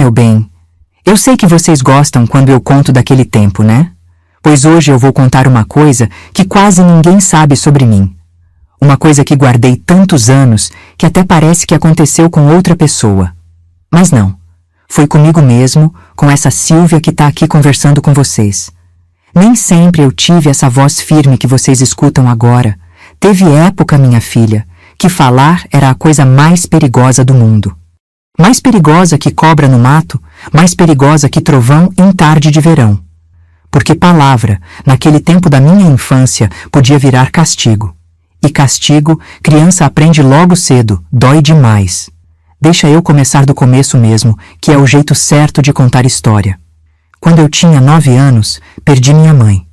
meu bem. Eu sei que vocês gostam quando eu conto daquele tempo, né? Pois hoje eu vou contar uma coisa que quase ninguém sabe sobre mim. Uma coisa que guardei tantos anos que até parece que aconteceu com outra pessoa. Mas não. Foi comigo mesmo, com essa Silvia que está aqui conversando com vocês. Nem sempre eu tive essa voz firme que vocês escutam agora. Teve época, minha filha, que falar era a coisa mais perigosa do mundo. Mais perigosa que cobra no mato, mais perigosa que trovão em tarde de verão. Porque palavra, naquele tempo da minha infância, podia virar castigo. E castigo, criança aprende logo cedo, dói demais. Deixa eu começar do começo mesmo, que é o jeito certo de contar história. Quando eu tinha 9 anos, perdi minha mãe.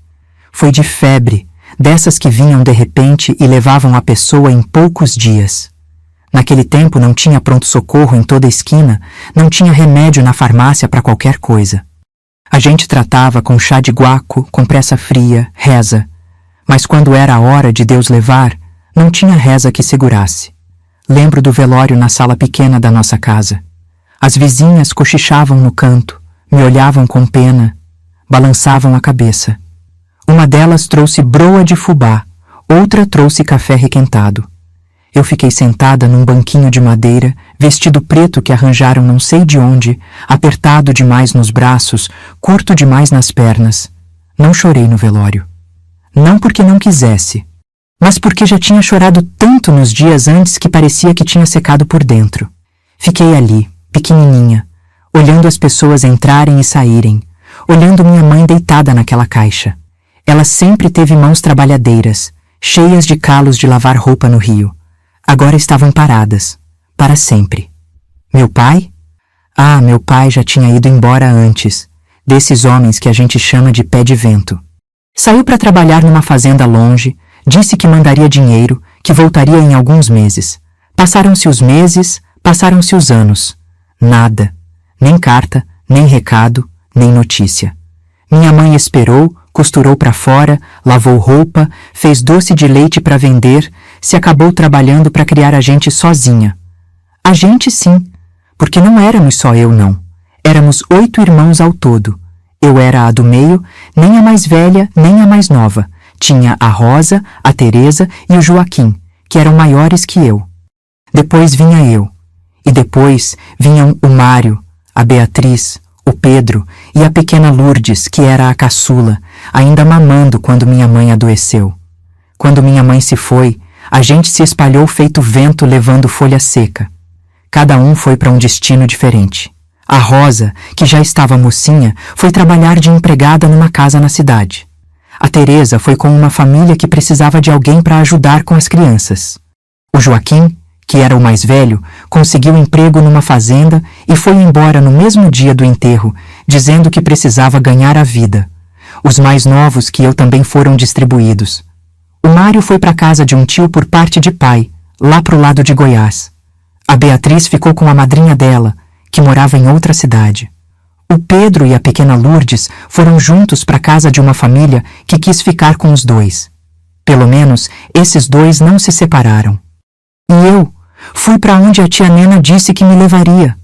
Foi de febre, dessas que vinham de repente e levavam a pessoa em poucos dias. Naquele tempo não tinha pronto-socorro em toda esquina, não tinha remédio na farmácia para qualquer coisa. A gente tratava com chá de guaco, compressa fria, reza. Mas quando era a hora de Deus levar, não tinha reza que segurasse. Lembro do velório na sala pequena da nossa casa. As vizinhas cochichavam no canto, me olhavam com pena, balançavam a cabeça. Uma delas trouxe broa de fubá, outra trouxe café requentado. Eu fiquei sentada num banquinho de madeira, vestido preto que arranjaram não sei de onde, apertado demais nos braços, curto demais nas pernas. Não chorei no velório. Não porque não quisesse, mas porque já tinha chorado tanto nos dias antes que parecia que tinha secado por dentro. Fiquei ali, pequenininha, olhando as pessoas entrarem e saírem, olhando minha mãe deitada naquela caixa. Ela sempre teve mãos trabalhadeiras, cheias de calos de lavar roupa no rio. Agora estavam paradas, para sempre. Meu pai? Ah, meu pai já tinha ido embora antes, desses homens que a gente chama de pé de vento. Saiu para trabalhar numa fazenda longe, disse que mandaria dinheiro, que voltaria em alguns meses. Passaram-se os meses, passaram-se os anos. Nada, nem carta, nem recado, nem notícia. Minha mãe esperou, costurou para fora, lavou roupa, fez doce de leite para vender, se acabou trabalhando para criar a gente sozinha. A gente sim, porque não éramos só eu não. Éramos 8 irmãos ao todo. Eu era a do meio, nem a mais velha, nem a mais nova. Tinha a Rosa, a Teresa e o Joaquim, que eram maiores que eu. Depois vinha eu. E depois vinham o Mário, a Beatriz, o Pedro e a pequena Lourdes, que era a caçula, ainda mamando quando minha mãe adoeceu. Quando minha mãe se foi, a gente se espalhou feito vento levando folha seca. Cada um foi para um destino diferente. A Rosa, que já estava mocinha, foi trabalhar de empregada numa casa na cidade. A Teresa foi com uma família que precisava de alguém para ajudar com as crianças. O Joaquim, que era o mais velho, conseguiu emprego numa fazenda e foi embora no mesmo dia do enterro, dizendo que precisava ganhar a vida. Os mais novos que eu também foram distribuídos. O Mário foi para casa de um tio por parte de pai, lá pro lado de Goiás. A Beatriz ficou com a madrinha dela, que morava em outra cidade. O Pedro e a pequena Lourdes foram juntos para casa de uma família que quis ficar com os dois. Pelo menos, esses dois não se separaram. E eu fui para onde a tia Nena disse que me levaria.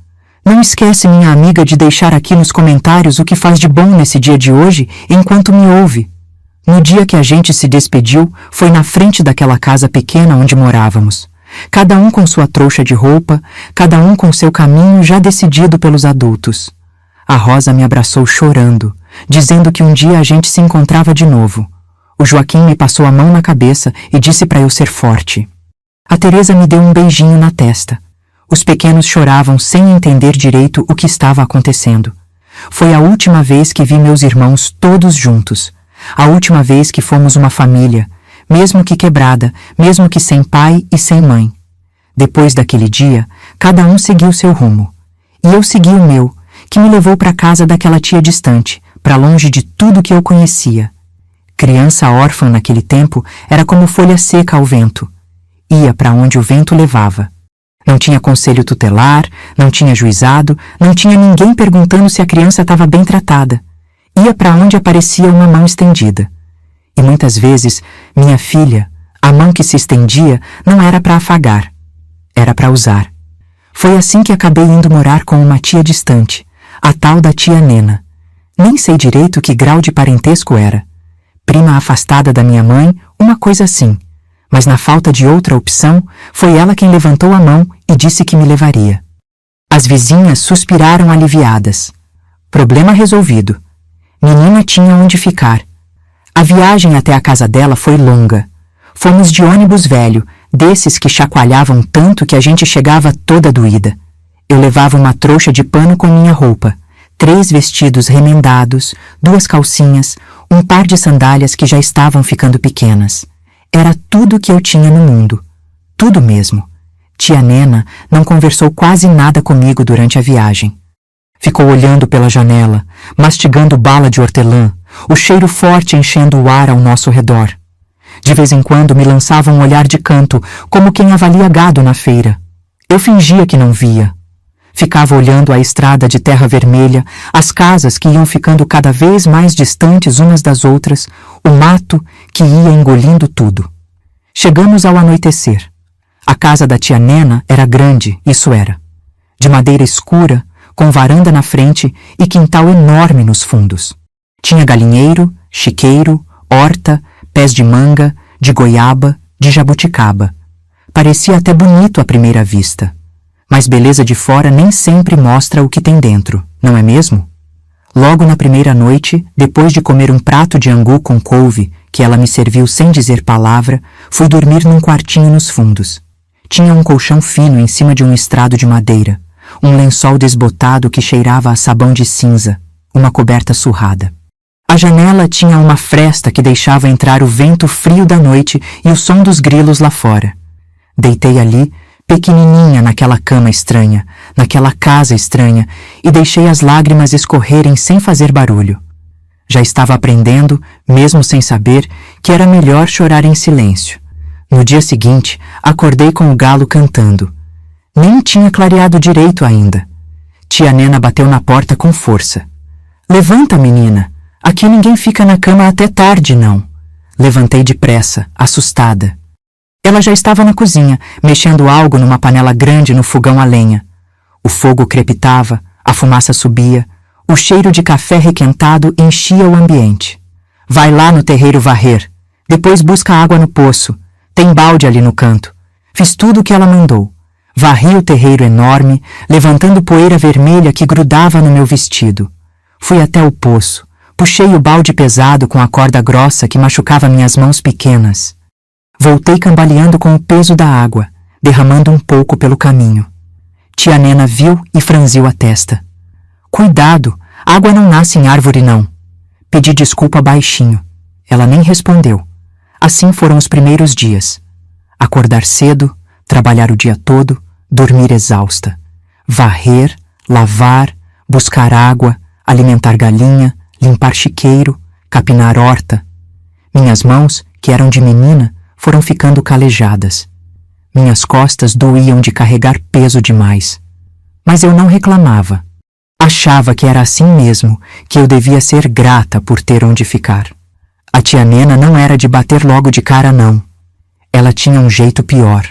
Não esquece, minha amiga, de deixar aqui nos comentários o que faz de bom nesse dia de hoje enquanto me ouve. No dia que a gente se despediu, foi na frente daquela casa pequena onde morávamos. Cada um com sua trouxa de roupa, cada um com seu caminho já decidido pelos adultos. A Rosa me abraçou chorando, dizendo que um dia a gente se encontrava de novo. O Joaquim me passou a mão na cabeça e disse para eu ser forte. A Teresa me deu um beijinho na testa. Os pequenos choravam sem entender direito o que estava acontecendo. Foi a última vez que vi meus irmãos todos juntos. A última vez que fomos uma família, mesmo que quebrada, mesmo que sem pai e sem mãe. Depois daquele dia, cada um seguiu seu rumo. E eu segui o meu, que me levou para casa daquela tia distante, para longe de tudo que eu conhecia. Criança órfã naquele tempo era como folha seca ao vento. Ia para onde o vento levava. Não tinha conselho tutelar, não tinha juizado, não tinha ninguém perguntando se a criança estava bem tratada. Ia para onde aparecia uma mão estendida. E muitas vezes, minha filha, a mão que se estendia não era para afagar, era para usar. Foi assim que acabei indo morar com uma tia distante, A tal da tia Nena. Nem sei direito que grau de parentesco era. Prima afastada da minha mãe, uma coisa assim. Mas na falta de outra opção, foi ela quem levantou a mão e disse que me levaria. As vizinhas suspiraram aliviadas. Problema resolvido. Menina tinha onde ficar. A viagem até a casa dela foi longa. Fomos de ônibus velho, desses que chacoalhavam tanto que a gente chegava toda doída. Eu levava uma trouxa de pano com minha roupa, 3 vestidos remendados, 2 calcinhas, um par de sandálias que já estavam ficando pequenas. Era tudo que eu tinha no mundo. Tudo mesmo. Tia Nena não conversou quase nada comigo durante a viagem. Ficou olhando pela janela, mastigando bala de hortelã, o cheiro forte enchendo o ar ao nosso redor. De vez em quando me lançava um olhar de canto, como quem avalia gado na feira. Eu fingia que não via. Ficava olhando a estrada de terra vermelha, as casas que iam ficando cada vez mais distantes umas das outras, o mato que ia engolindo tudo. Chegamos ao anoitecer. A casa da tia Nena era grande, isso era. De madeira escura, com varanda na frente e quintal enorme nos fundos. Tinha galinheiro, chiqueiro, horta, pés de manga, de goiaba, de jabuticaba. Parecia até bonito à primeira vista. Mas beleza de fora nem sempre mostra o que tem dentro, não é mesmo? Logo na primeira noite, depois de comer um prato de angu com couve, que ela me serviu sem dizer palavra, fui dormir num quartinho nos fundos. Tinha um colchão fino em cima de um estrado de madeira, um lençol desbotado que cheirava a sabão de cinza, uma coberta surrada. A janela tinha uma fresta que deixava entrar o vento frio da noite e o som dos grilos lá fora. Deitei ali, pequenininha naquela cama estranha, naquela casa estranha, e deixei as lágrimas escorrerem sem fazer barulho. Já estava aprendendo, mesmo sem saber, que era melhor chorar em silêncio. No dia seguinte, acordei com o galo cantando. Nem tinha clareado direito ainda. Tia Nena bateu na porta com força. "Levanta, menina! Aqui ninguém fica na cama até tarde, não." Levantei depressa, assustada. Ela já estava na cozinha, mexendo algo numa panela grande no fogão a lenha. O fogo crepitava, a fumaça subia, o cheiro de café requentado enchia o ambiente. "Vai lá no terreiro varrer. Depois busca água no poço. Tem balde ali no canto." Fiz tudo o que ela mandou. Varri o terreiro enorme, levantando poeira vermelha que grudava no meu vestido. Fui até o poço. Puxei o balde pesado com a corda grossa que machucava minhas mãos pequenas. Voltei cambaleando com o peso da água, derramando um pouco pelo caminho. Tia Nena viu e franziu a testa. "Cuidado, água não nasce em árvore não." Pedi desculpa baixinho. Ela nem respondeu. Assim foram os primeiros dias. Acordar cedo, trabalhar o dia todo, dormir exausta. Varrer, lavar, buscar água, alimentar galinha, limpar chiqueiro, capinar horta. Minhas mãos, que eram de menina, foram ficando calejadas. Minhas costas doíam de carregar peso demais. Mas eu não reclamava. Achava que era assim mesmo, que eu devia ser grata por ter onde ficar. A tia Nena não era de bater logo de cara, não. Ela tinha um jeito pior.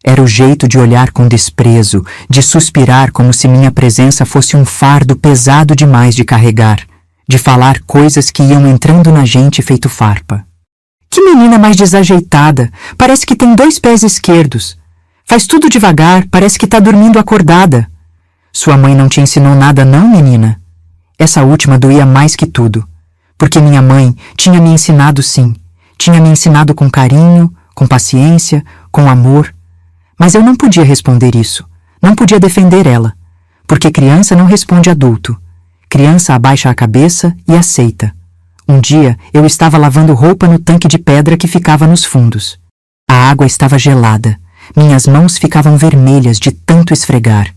Era o jeito de olhar com desprezo, de suspirar como se minha presença fosse um fardo pesado demais de carregar, de falar coisas que iam entrando na gente feito farpa. "Que menina mais desajeitada, parece que tem 2 pés esquerdos. Faz tudo devagar, parece que tá dormindo acordada. Sua mãe não te ensinou nada não, menina?" Essa última doía mais que tudo, porque minha mãe tinha me ensinado sim, tinha me ensinado com carinho, com paciência, com amor. Mas eu não podia responder isso, não podia defender ela, porque criança não responde adulto. Criança abaixa a cabeça e aceita. Um dia eu estava lavando roupa no tanque de pedra que ficava nos fundos. A água estava gelada, minhas mãos ficavam vermelhas de tanto esfregar.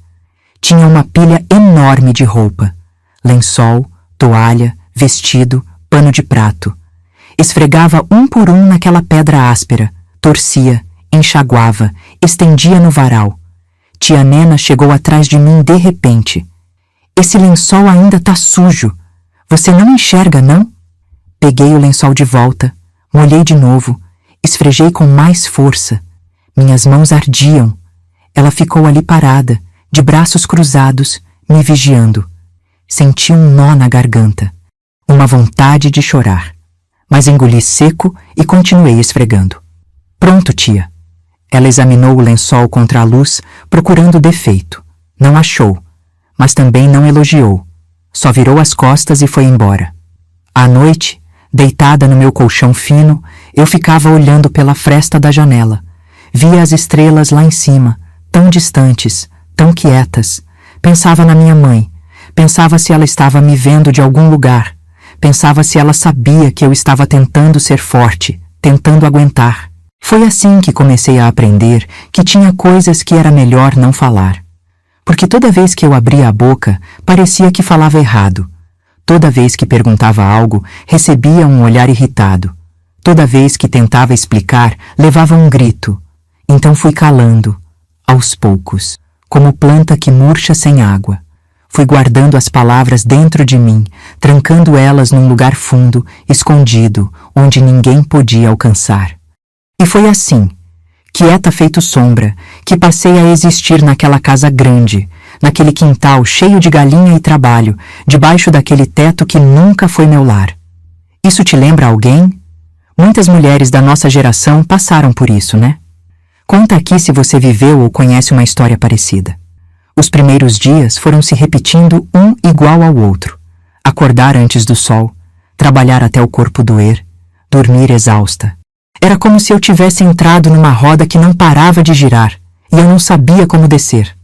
Tinha uma pilha enorme de roupa, lençol, toalha, vestido, pano de prato. Esfregava um por um naquela pedra áspera, torcia, enxaguava, estendia no varal. Tia Nena chegou atrás de mim de repente. "Esse lençol ainda tá sujo. Você não enxerga, não?" Peguei o lençol de volta, molhei de novo, esfregei com mais força. Minhas mãos ardiam. Ela ficou ali parada, de braços cruzados, me vigiando. Senti um nó na garganta, uma vontade de chorar, mas engoli seco e continuei esfregando. Pronto, tia. Ela examinou o lençol contra a luz, procurando defeito. Não achou, mas também não elogiou. Só virou as costas e foi embora. À noite, deitada no meu colchão fino, eu ficava olhando pela fresta da janela. Via as estrelas lá em cima, tão distantes, tão quietas. Pensava na minha mãe. Pensava se ela estava me vendo de algum lugar. Pensava se ela sabia que eu estava tentando ser forte, tentando aguentar. Foi assim que comecei a aprender que tinha coisas que era melhor não falar. Porque toda vez que eu abria a boca, parecia que falava errado. Toda vez que perguntava algo, recebia um olhar irritado. Toda vez que tentava explicar, levava um grito. Então fui calando, aos poucos, como planta que murcha sem água. Fui guardando as palavras dentro de mim, trancando elas num lugar fundo, escondido, onde ninguém podia alcançar. E foi assim, quieta feito sombra, que passei a existir naquela casa grande, naquele quintal cheio de galinha e trabalho, debaixo daquele teto que nunca foi meu lar. Isso te lembra alguém? Muitas mulheres da nossa geração passaram por isso, né? Conta aqui se você viveu ou conhece uma história parecida. Os primeiros dias foram se repetindo um igual ao outro. Acordar antes do sol, trabalhar até o corpo doer, dormir exausta. Era como se eu tivesse entrado numa roda que não parava de girar, e eu não sabia como descer.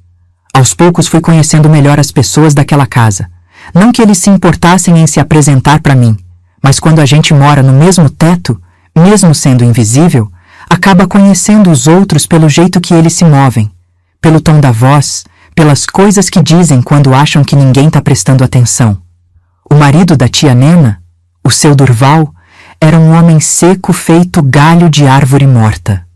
Aos poucos fui conhecendo melhor as pessoas daquela casa. Não que eles se importassem em se apresentar para mim, mas quando a gente mora no mesmo teto, mesmo sendo invisível, acaba conhecendo os outros pelo jeito que eles se movem, pelo tom da voz, pelas coisas que dizem quando acham que ninguém está prestando atenção. O marido da tia Nena, o seu Durval, era um homem seco feito galho de árvore morta.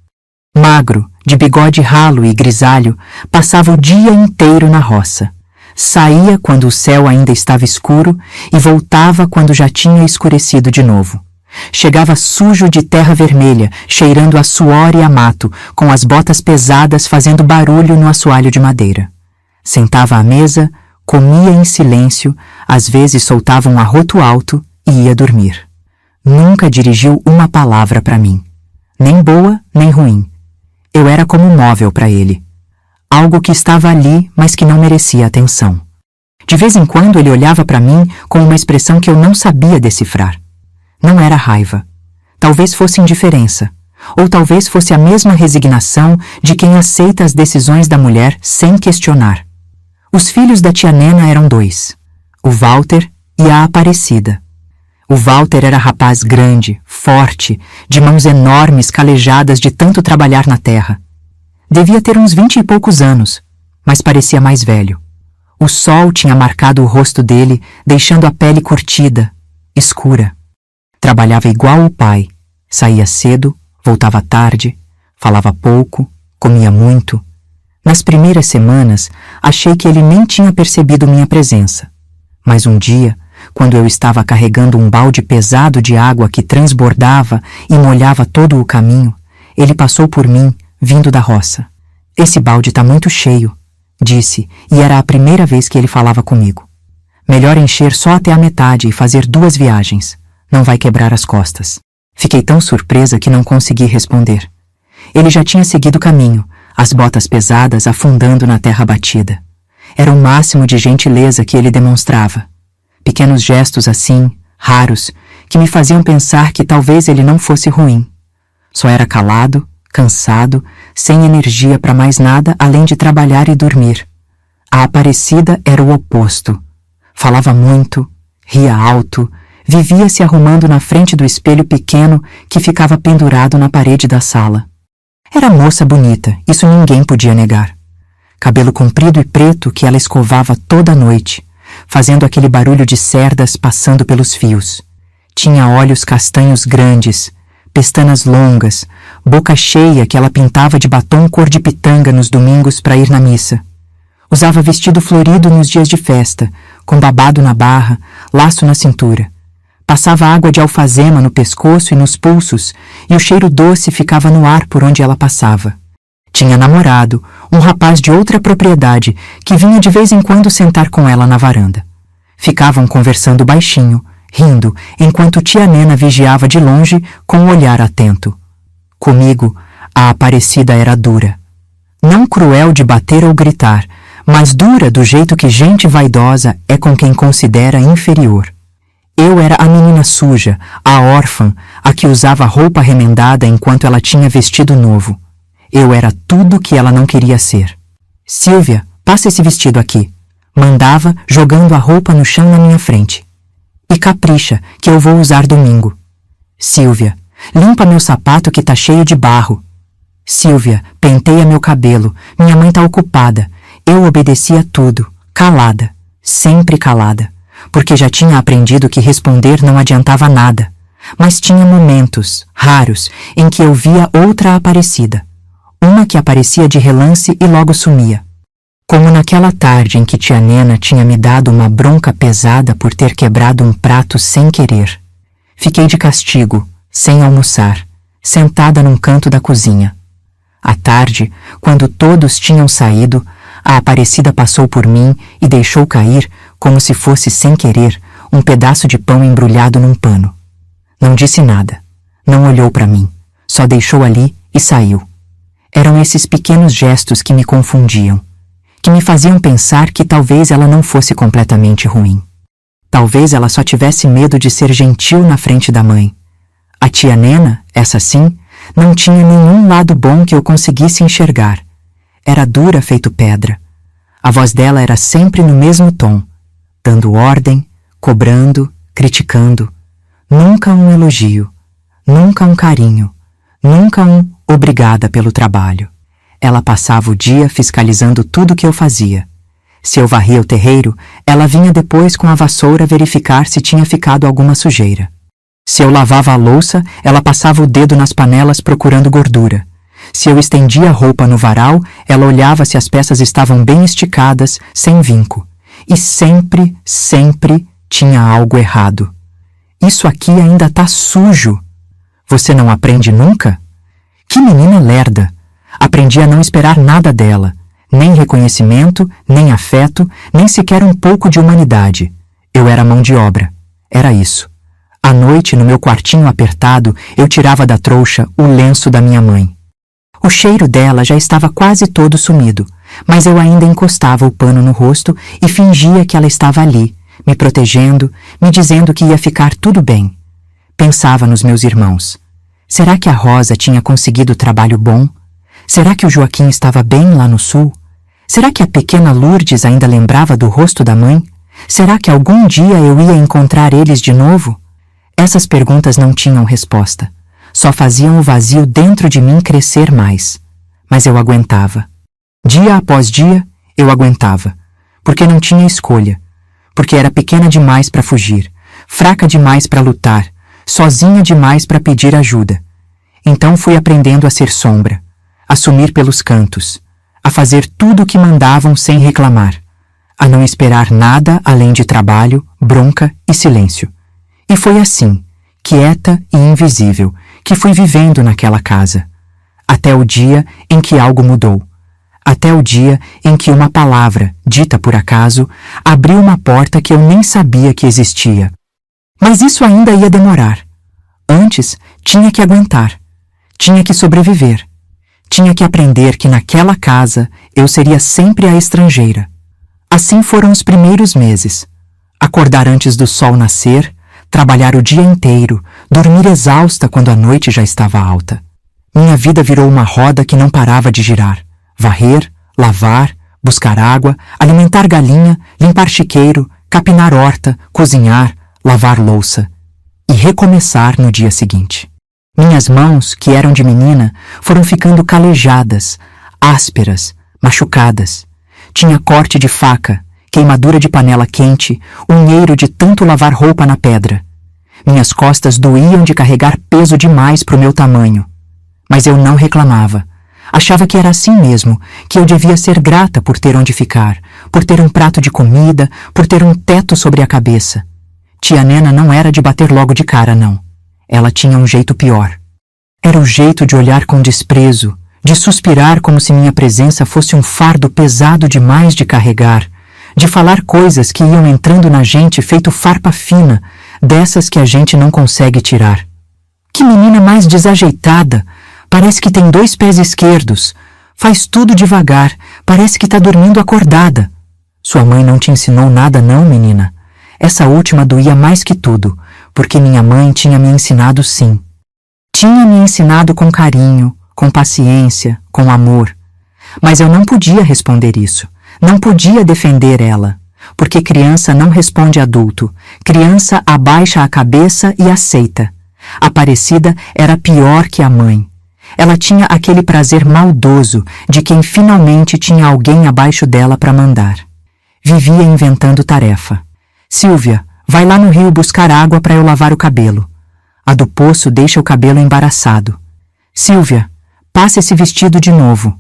Magro, de bigode ralo e grisalho, passava o dia inteiro na roça. Saía quando o céu ainda estava escuro e voltava quando já tinha escurecido de novo. Chegava sujo de terra vermelha, cheirando a suor e a mato, com as botas pesadas fazendo barulho no assoalho de madeira. Sentava à mesa, comia em silêncio, às vezes soltava um arroto alto e ia dormir. Nunca dirigiu uma palavra para mim, nem boa nem ruim. Eu era como um móvel para ele, algo que estava ali, mas que não merecia atenção. De vez em quando ele olhava para mim com uma expressão que eu não sabia decifrar. Não era raiva, talvez fosse indiferença, ou talvez fosse a mesma resignação de quem aceita as decisões da mulher sem questionar. Os filhos da tia Nena eram 2, o Walter e a Aparecida. O Walter era rapaz grande, forte, de mãos enormes calejadas de tanto trabalhar na terra. Devia ter uns 20 e poucos anos, mas parecia mais velho. O sol tinha marcado o rosto dele, deixando a pele curtida, escura. Trabalhava igual o pai, saía cedo, voltava tarde, falava pouco, comia muito. Nas primeiras semanas, achei que ele nem tinha percebido minha presença. Mas um dia, quando eu estava carregando um balde pesado de água que transbordava e molhava todo o caminho, ele passou por mim, vindo da roça. "Esse balde está muito cheio", disse, e era a primeira vez que ele falava comigo. "Melhor encher só até a metade e fazer 2 viagens. Não vai quebrar as costas." Fiquei tão surpresa que não consegui responder. Ele já tinha seguido o caminho, as botas pesadas afundando na terra batida. Era o máximo de gentileza que ele demonstrava. Pequenos gestos assim, raros, que me faziam pensar que talvez ele não fosse ruim. Só era calado, cansado, sem energia para mais nada além de trabalhar e dormir. A Aparecida era o oposto. Falava muito, ria alto, vivia se arrumando na frente do espelho pequeno que ficava pendurado na parede da sala. Era moça bonita, isso ninguém podia negar. Cabelo comprido e preto que ela escovava toda noite, fazendo aquele barulho de cerdas passando pelos fios. Tinha olhos castanhos grandes, pestanas longas, boca cheia que ela pintava de batom cor de pitanga nos domingos para ir na missa. Usava vestido florido nos dias de festa, com babado na barra, laço na cintura. Passava água de alfazema no pescoço e nos pulsos, e o cheiro doce ficava no ar por onde ela passava. Tinha namorado, um rapaz de outra propriedade, que vinha de vez em quando sentar com ela na varanda. Ficavam conversando baixinho, rindo, enquanto tia Nena vigiava de longe com o olhar atento. Comigo, a Aparecida era dura. Não cruel de bater ou gritar, mas dura do jeito que gente vaidosa é com quem considera inferior. Eu era a menina suja, a órfã, a que usava roupa remendada enquanto ela tinha vestido novo. Eu era tudo que ela não queria ser. Silvia, passa esse vestido aqui. Mandava, jogando a roupa no chão na minha frente. E capricha, que eu vou usar domingo. Silvia, limpa meu sapato que tá cheio de barro. Silvia, penteia meu cabelo, minha mãe tá ocupada. Eu obedecia tudo, calada, sempre calada, porque já tinha aprendido que responder não adiantava nada. Mas tinha momentos, raros, em que eu via outra Aparecida. Uma que aparecia de relance e logo sumia. Como naquela tarde em que tia Nena tinha me dado uma bronca pesada por ter quebrado um prato sem querer. Fiquei de castigo, sem almoçar, sentada num canto da cozinha. À tarde, quando todos tinham saído, a Aparecida passou por mim e deixou cair, como se fosse sem querer, um pedaço de pão embrulhado num pano. Não disse nada, não olhou para mim, só deixou ali e saiu. Eram esses pequenos gestos que me confundiam, que me faziam pensar que talvez ela não fosse completamente ruim. Talvez ela só tivesse medo de ser gentil na frente da mãe. A tia Nena, essa sim, não tinha nenhum lado bom que eu conseguisse enxergar. Era dura feito pedra. A voz dela era sempre no mesmo tom, dando ordem, cobrando, criticando. Nunca um elogio, nunca um carinho, nunca um obrigada pelo trabalho. Ela passava o dia fiscalizando tudo que eu fazia. Se eu varria o terreiro, ela vinha depois com a vassoura verificar se tinha ficado alguma sujeira. Se eu lavava a louça, ela passava o dedo nas panelas procurando gordura. Se eu estendia a roupa no varal, ela olhava se as peças estavam bem esticadas, sem vinco. E sempre, sempre tinha algo errado. Isso aqui ainda tá sujo. Você não aprende nunca? Que menina lerda! Aprendi a não esperar nada dela, nem reconhecimento, nem afeto, nem sequer um pouco de humanidade. Eu era mão de obra. Era isso. À noite, no meu quartinho apertado, eu tirava da trouxa o lenço da minha mãe. O cheiro dela já estava quase todo sumido, mas eu ainda encostava o pano no rosto e fingia que ela estava ali, me protegendo, me dizendo que ia ficar tudo bem. Pensava nos meus irmãos. Será que a Rosa tinha conseguido trabalho bom? Será que o Joaquim estava bem lá no sul? Será que a pequena Lourdes ainda lembrava do rosto da mãe? Será que algum dia eu ia encontrar eles de novo? Essas perguntas não tinham resposta. Só faziam o vazio dentro de mim crescer mais. Mas eu aguentava. Dia após dia, eu aguentava. Porque não tinha escolha. Porque era pequena demais para fugir, fraca demais para lutar, sozinha demais para pedir ajuda. Então fui aprendendo a ser sombra, a sumir pelos cantos, a fazer tudo o que mandavam sem reclamar, a não esperar nada além de trabalho, bronca e silêncio. E foi assim, quieta e invisível, que fui vivendo naquela casa. Até o dia em que algo mudou. Até o dia em que uma palavra, dita por acaso, abriu uma porta que eu nem sabia que existia. Mas isso ainda ia demorar. Antes, tinha que aguentar. Tinha que sobreviver. Tinha que aprender que naquela casa eu seria sempre a estrangeira. Assim foram os primeiros meses. Acordar antes do sol nascer, trabalhar o dia inteiro, dormir exausta quando a noite já estava alta. Minha vida virou uma roda que não parava de girar. Varrer, lavar, buscar água, alimentar galinha, limpar chiqueiro, capinar horta, cozinhar, lavar louça. E recomeçar no dia seguinte. Minhas mãos, que eram de menina, foram ficando calejadas, ásperas, machucadas. Tinha corte de faca, queimadura de panela quente, unheiro de tanto lavar roupa na pedra. Minhas costas doíam de carregar peso demais para o meu tamanho. Mas eu não reclamava. Achava que era assim mesmo, que eu devia ser grata por ter onde ficar, por ter um prato de comida, por ter um teto sobre a cabeça. Tia Nena não era de bater logo de cara, não. Ela tinha um jeito pior. Era o jeito de olhar com desprezo, de suspirar como se minha presença fosse um fardo pesado demais de carregar, de falar coisas que iam entrando na gente feito farpa fina, dessas que a gente não consegue tirar. Que menina mais desajeitada! Parece que tem 2 pés esquerdos. Faz tudo devagar, parece que tá dormindo acordada. Sua mãe não te ensinou nada não, menina? Essa última doía mais que tudo, porque minha mãe tinha me ensinado sim. Tinha me ensinado com carinho, com paciência, com amor. Mas eu não podia responder isso. Não podia defender ela. Porque criança não responde adulto. Criança abaixa a cabeça e aceita. Aparecida era pior que a mãe. Ela tinha aquele prazer maldoso de quem finalmente tinha alguém abaixo dela para mandar. Vivia inventando tarefa. Silvia, vai lá no rio buscar água para eu lavar o cabelo. A do poço deixa o cabelo embaraçado. Silvia, passa esse vestido de novo.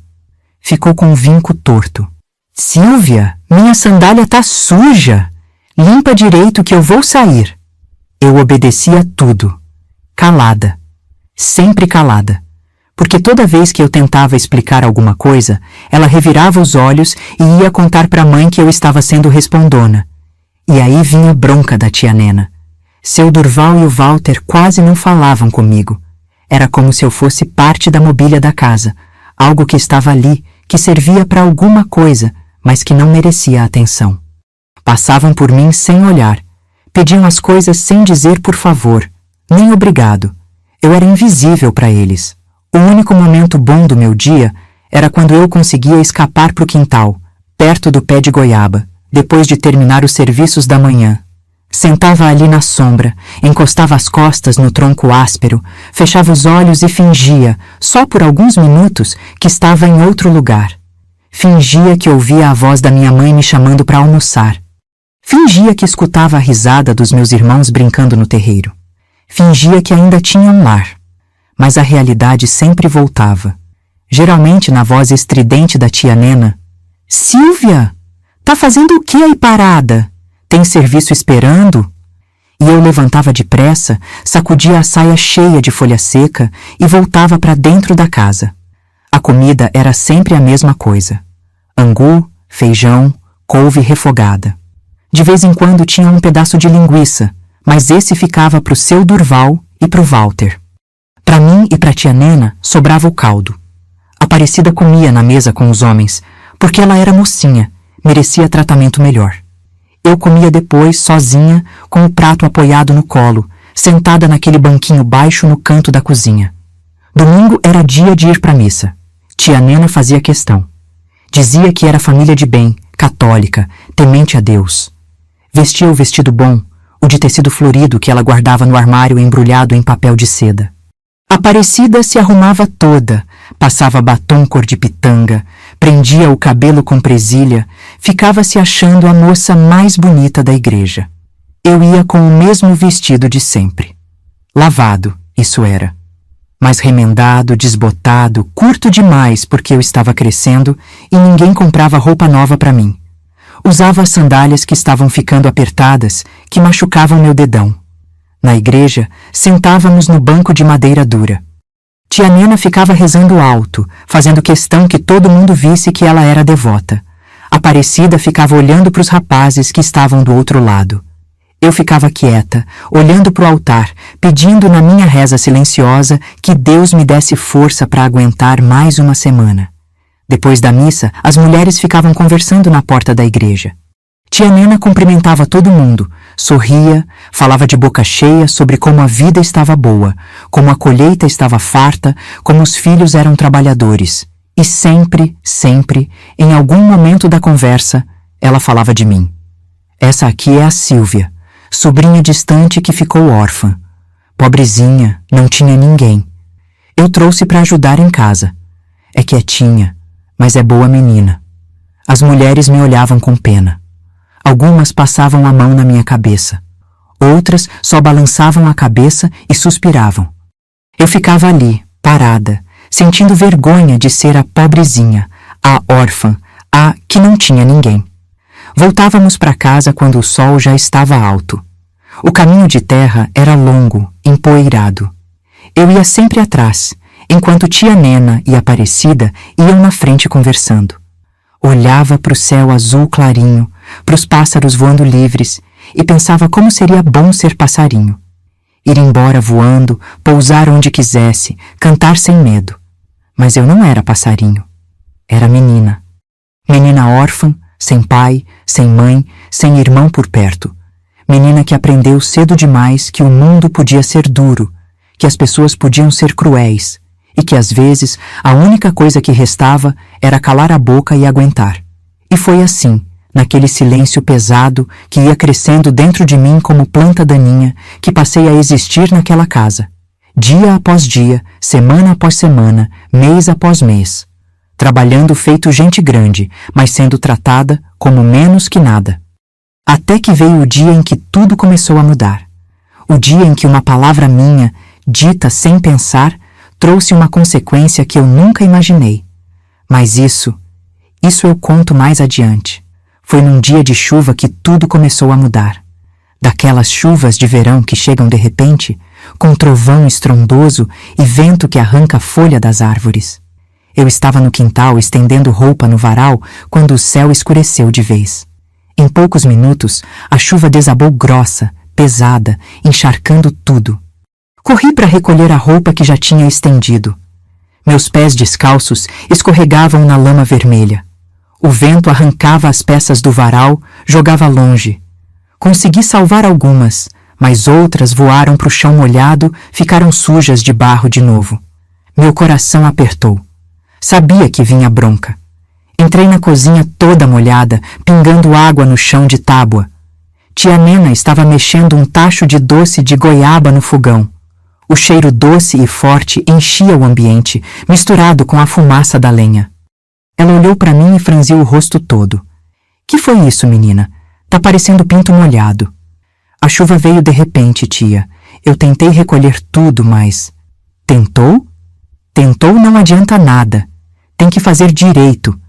Ficou com o vinco torto. Silvia, minha sandália tá suja. Limpa direito que eu vou sair. Eu obedecia tudo. Calada. Sempre calada. Porque toda vez que eu tentava explicar alguma coisa, ela revirava os olhos e ia contar para a mãe que eu estava sendo respondona. E aí vinha bronca da tia Nena. Seu Durval e o Walter quase não falavam comigo. Era como se eu fosse parte da mobília da casa, algo que estava ali, que servia para alguma coisa, mas que não merecia atenção. Passavam por mim sem olhar, pediam as coisas sem dizer por favor, nem obrigado. Eu era invisível para eles. O único momento bom do meu dia era quando eu conseguia escapar para o quintal, perto do pé de goiaba, depois de terminar os serviços da manhã. Sentava ali na sombra, encostava as costas no tronco áspero, fechava os olhos e fingia, só por alguns minutos, que estava em outro lugar. Fingia que ouvia a voz da minha mãe me chamando para almoçar. Fingia que escutava a risada dos meus irmãos brincando no terreiro. Fingia que ainda tinha um lar. Mas a realidade sempre voltava. Geralmente na voz estridente da tia Nena. Silvia, tá fazendo o que aí parada? Tem serviço esperando? E eu levantava depressa, sacudia a saia cheia de folha seca e voltava para dentro da casa. A comida era sempre a mesma coisa. Angu, feijão, couve refogada. De vez em quando tinha um pedaço de linguiça, mas esse ficava pro seu Durval e pro Walter. Para mim e para tia Nena sobrava o caldo. Aparecida comia na mesa com os homens, porque ela era mocinha, merecia tratamento melhor. Eu comia depois, sozinha, com o prato apoiado no colo, sentada naquele banquinho baixo no canto da cozinha. Domingo era dia de ir para a missa. Tia Nena fazia questão. Dizia que era família de bem, católica, temente a Deus. Vestia o vestido bom, o de tecido florido que ela guardava no armário embrulhado em papel de seda. Aparecida se arrumava toda, passava batom cor de pitanga, prendia o cabelo com presilha, ficava se achando a moça mais bonita da igreja. Eu ia com o mesmo vestido de sempre. Lavado, isso era. Mas remendado, desbotado, curto demais porque eu estava crescendo e ninguém comprava roupa nova para mim. Usava as sandálias que estavam ficando apertadas, que machucavam meu dedão. Na igreja, sentávamos no banco de madeira dura. Tia Nena ficava rezando alto, fazendo questão que todo mundo visse que ela era devota. Aparecida ficava olhando para os rapazes que estavam do outro lado. Eu ficava quieta, olhando para o altar, pedindo na minha reza silenciosa que Deus me desse força para aguentar mais uma semana. Depois da missa, as mulheres ficavam conversando na porta da igreja. Tia Nena cumprimentava todo mundo, sorria, falava de boca cheia sobre como a vida estava boa, como a colheita estava farta, como os filhos eram trabalhadores. E sempre, sempre, em algum momento da conversa, ela falava de mim. Essa aqui é a Silvia, sobrinha distante que ficou órfã. Pobrezinha, não tinha ninguém. Eu trouxe para ajudar em casa. É quietinha, mas é boa menina. As mulheres me olhavam com pena. Algumas passavam a mão na minha cabeça. Outras só balançavam a cabeça e suspiravam. Eu ficava ali, parada, sentindo vergonha de ser a pobrezinha, a órfã, a que não tinha ninguém. Voltávamos para casa quando o sol já estava alto. O caminho de terra era longo, empoeirado. Eu ia sempre atrás, enquanto tia Nena e Aparecida iam na frente conversando. Olhava para o céu azul clarinho, pros pássaros voando livres, e pensava como seria bom ser passarinho. Ir embora voando, pousar onde quisesse, cantar sem medo. Mas eu não era passarinho. Era menina. Menina órfã, sem pai, sem mãe, sem irmão por perto. Menina que aprendeu cedo demais que o mundo podia ser duro, que as pessoas podiam ser cruéis, e que às vezes a única coisa que restava era calar a boca e aguentar. E foi assim, naquele silêncio pesado que ia crescendo dentro de mim como planta daninha, que passei a existir naquela casa. Dia após dia, semana após semana, mês após mês. Trabalhando feito gente grande, mas sendo tratada como menos que nada. Até que veio o dia em que tudo começou a mudar. O dia em que uma palavra minha, dita sem pensar, trouxe uma consequência que eu nunca imaginei. Mas isso eu conto mais adiante. Foi num dia de chuva que tudo começou a mudar. Daquelas chuvas de verão que chegam de repente, com trovão estrondoso e vento que arranca a folha das árvores. Eu estava no quintal estendendo roupa no varal quando o céu escureceu de vez. Em poucos minutos, a chuva desabou grossa, pesada, encharcando tudo. Corri para recolher a roupa que já tinha estendido. Meus pés descalços escorregavam na lama vermelha. O vento arrancava as peças do varal, jogava longe. Consegui salvar algumas, mas outras voaram para o chão molhado, ficaram sujas de barro de novo. Meu coração apertou. Sabia que vinha bronca. Entrei na cozinha toda molhada, pingando água no chão de tábua. Tia Nena estava mexendo um tacho de doce de goiaba no fogão. O cheiro doce e forte enchia o ambiente, misturado com a fumaça da lenha. Ela olhou para mim e franziu o rosto todo. Que foi isso, menina? Tá parecendo pinto molhado. A chuva veio de repente, tia. Eu tentei recolher tudo, mas... Tentou? Tentou não adianta nada. Tem que fazer direito.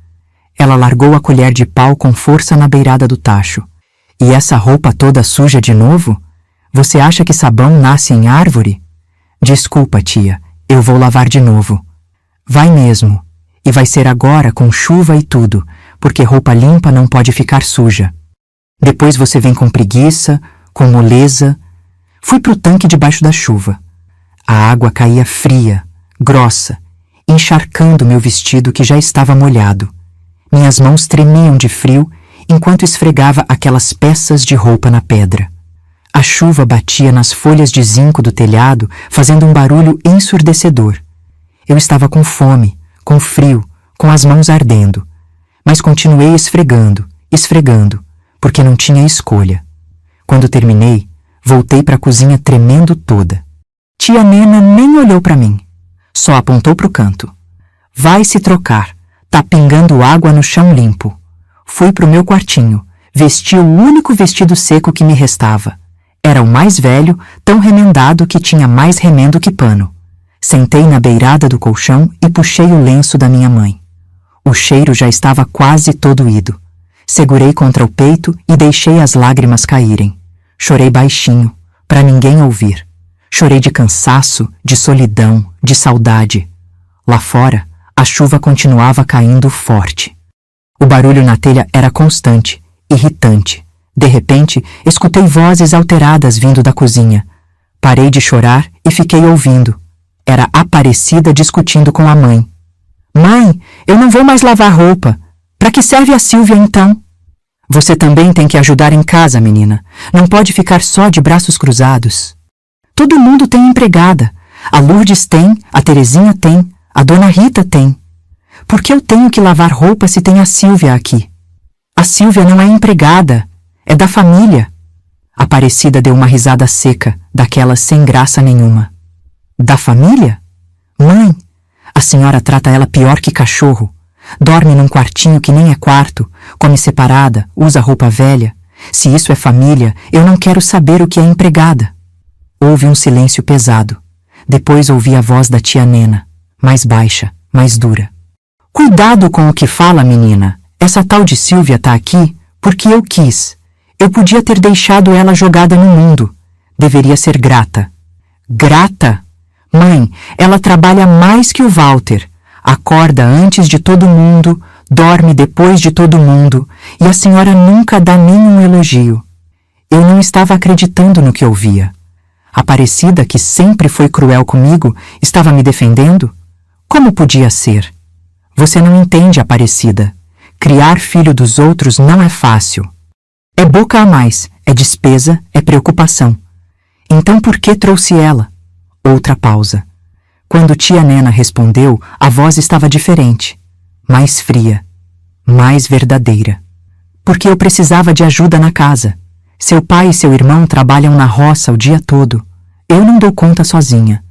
Ela largou a colher de pau com força na beirada do tacho. E essa roupa toda suja de novo? Você acha que sabão nasce em árvore? Desculpa, tia. Eu vou lavar de novo. Vai mesmo. E vai ser agora com chuva e tudo, porque roupa limpa não pode ficar suja. Depois você vem com preguiça, com moleza. Fui pro tanque debaixo da chuva. A água caía fria, grossa, encharcando meu vestido que já estava molhado. Minhas mãos tremiam de frio enquanto esfregava aquelas peças de roupa na pedra. A chuva batia nas folhas de zinco do telhado, fazendo um barulho ensurdecedor. Eu estava com fome, com frio, com as mãos ardendo. Mas continuei esfregando, porque não tinha escolha. Quando terminei, voltei para a cozinha tremendo toda. Tia Nena nem olhou para mim. Só apontou pro canto. Vai se trocar. Tá pingando água no chão limpo. Fui pro meu quartinho. Vesti o único vestido seco que me restava. Era o mais velho, tão remendado que tinha mais remendo que pano. Sentei na beirada do colchão e puxei o lenço da minha mãe. O cheiro já estava quase todo ido. Segurei contra o peito e deixei as lágrimas caírem. Chorei baixinho, para ninguém ouvir. Chorei de cansaço, de solidão, de saudade. Lá fora, a chuva continuava caindo forte. O barulho na telha era constante, irritante. De repente, escutei vozes alteradas vindo da cozinha. Parei de chorar e fiquei ouvindo. Era Aparecida discutindo com a mãe. Mãe, eu não vou mais lavar roupa. Para que serve a Sílvia, então? Você também tem que ajudar em casa, menina. Não pode ficar só de braços cruzados. Todo mundo tem empregada. A Lourdes tem, a Terezinha tem, a Dona Rita tem. Por que eu tenho que lavar roupa se tem a Sílvia aqui? A Sílvia não é empregada, é da família. Aparecida deu uma risada seca, daquela sem graça nenhuma. Da família? Mãe, a senhora trata ela pior que cachorro. Dorme num quartinho que nem é quarto, come separada, usa roupa velha. Se isso é família, eu não quero saber o que é empregada. Houve um silêncio pesado. Depois ouvi a voz da tia Nena, mais baixa, mais dura. Cuidado com o que fala, menina. Essa tal de Sílvia tá aqui porque eu quis. Eu podia ter deixado ela jogada no mundo. Deveria ser grata. Grata? Mãe, ela trabalha mais que o Walter. Acorda antes de todo mundo, dorme depois de todo mundo, e a senhora nunca dá nenhum elogio. Eu não estava acreditando no que ouvia. Aparecida, que sempre foi cruel comigo, estava me defendendo? Como podia ser? Você não entende, Aparecida. Criar filho dos outros não é fácil. É boca a mais, é despesa, é preocupação. Então por que trouxe ela? Outra pausa. Quando tia Nena respondeu, a voz estava diferente, mais fria, mais verdadeira. Porque eu precisava de ajuda na casa. Seu pai e seu irmão trabalham na roça o dia todo. Eu não dou conta sozinha.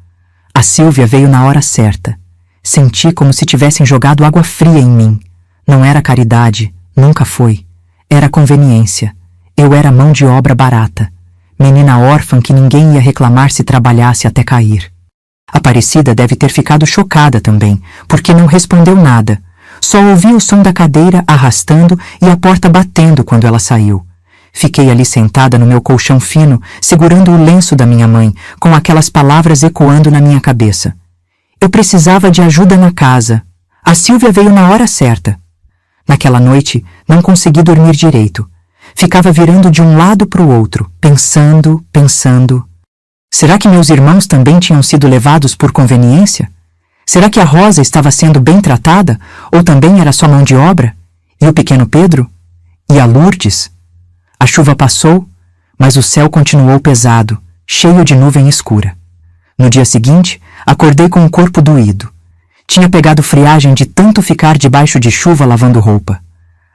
A Sílvia veio na hora certa. Senti como se tivessem jogado água fria em mim. Não era caridade, nunca foi. Era conveniência. Eu era mão de obra barata. Menina órfã que ninguém ia reclamar se trabalhasse até cair. Aparecida deve ter ficado chocada também, porque não respondeu nada. Só ouvi o som da cadeira arrastando e a porta batendo quando ela saiu. Fiquei ali sentada no meu colchão fino, segurando o lenço da minha mãe, com aquelas palavras ecoando na minha cabeça. Eu precisava de ajuda na casa. A Sílvia veio na hora certa. Naquela noite, não consegui dormir direito. Ficava virando de um lado para o outro, pensando. Será que meus irmãos também tinham sido levados por conveniência? Será que a Rosa estava sendo bem tratada, ou também era só mão de obra? E o pequeno Pedro? E a Lourdes? A chuva passou, mas o céu continuou pesado, cheio de nuvem escura. No dia seguinte, acordei com o corpo doído. Tinha pegado friagem de tanto ficar debaixo de chuva lavando roupa.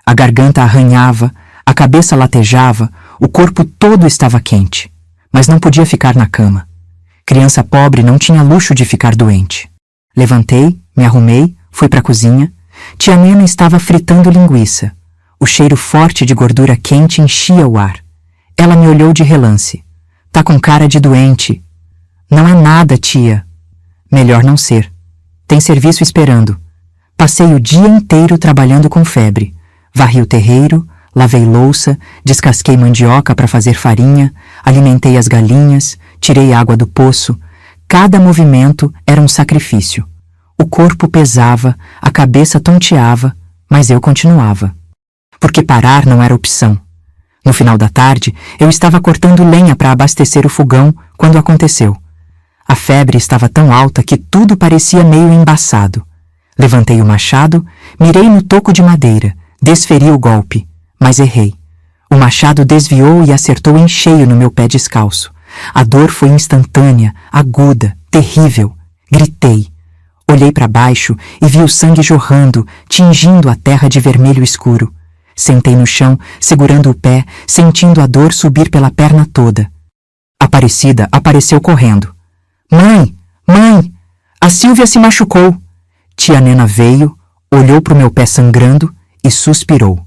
A garganta arranhava, a cabeça latejava, o corpo todo estava quente, mas não podia ficar na cama. Criança pobre não tinha luxo de ficar doente. Levantei, me arrumei, fui para a cozinha. Tia Nena estava fritando linguiça. O cheiro forte de gordura quente enchia o ar. Ela me olhou de relance. Tá com cara de doente. Não é nada, tia. Melhor não ser. Tem serviço esperando. Passei o dia inteiro trabalhando com febre. Varri o terreiro, lavei louça, descasquei mandioca para fazer farinha, alimentei as galinhas, tirei água do poço. Cada movimento era um sacrifício. O corpo pesava, a cabeça tonteava, mas eu continuava. Porque parar não era opção. No final da tarde, eu estava cortando lenha para abastecer o fogão quando aconteceu. A febre estava tão alta que tudo parecia meio embaçado. Levantei o machado, mirei no toco de madeira, desferi o golpe, mas errei. O machado desviou e acertou em cheio no meu pé descalço. A dor foi instantânea, aguda, terrível. Gritei. Olhei para baixo e vi o sangue jorrando, tingindo a terra de vermelho escuro. Sentei no chão, segurando o pé, sentindo a dor subir pela perna toda. Aparecida apareceu correndo. Mãe! Mãe! A Sílvia se machucou! Tia Nena veio, olhou para o meu pé sangrando e suspirou.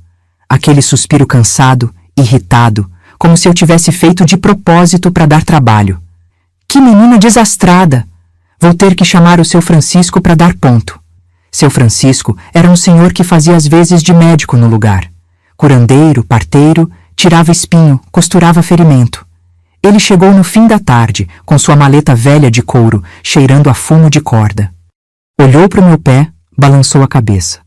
Aquele suspiro cansado, irritado, como se eu tivesse feito de propósito para dar trabalho. Que menina desastrada! Vou ter que chamar o seu Francisco para dar ponto. Seu Francisco era um senhor que fazia as vezes de médico no lugar. Curandeiro, parteiro, tirava espinho, costurava ferimento. Ele chegou no fim da tarde, com sua maleta velha de couro, cheirando a fumo de corda. Olhou para o meu pé, balançou a cabeça.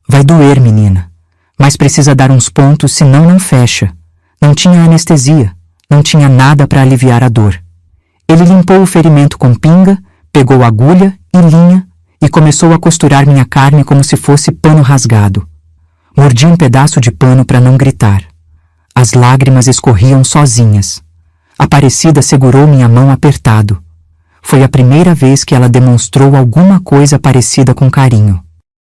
Vai doer, menina. Mas precisa dar uns pontos, senão não fecha. Não tinha anestesia, não tinha nada para aliviar a dor. Ele limpou o ferimento com pinga, pegou agulha e linha e começou a costurar minha carne como se fosse pano rasgado. Mordi um pedaço de pano para não gritar. As lágrimas escorriam sozinhas. Aparecida segurou minha mão apertado. Foi a primeira vez que ela demonstrou alguma coisa parecida com carinho.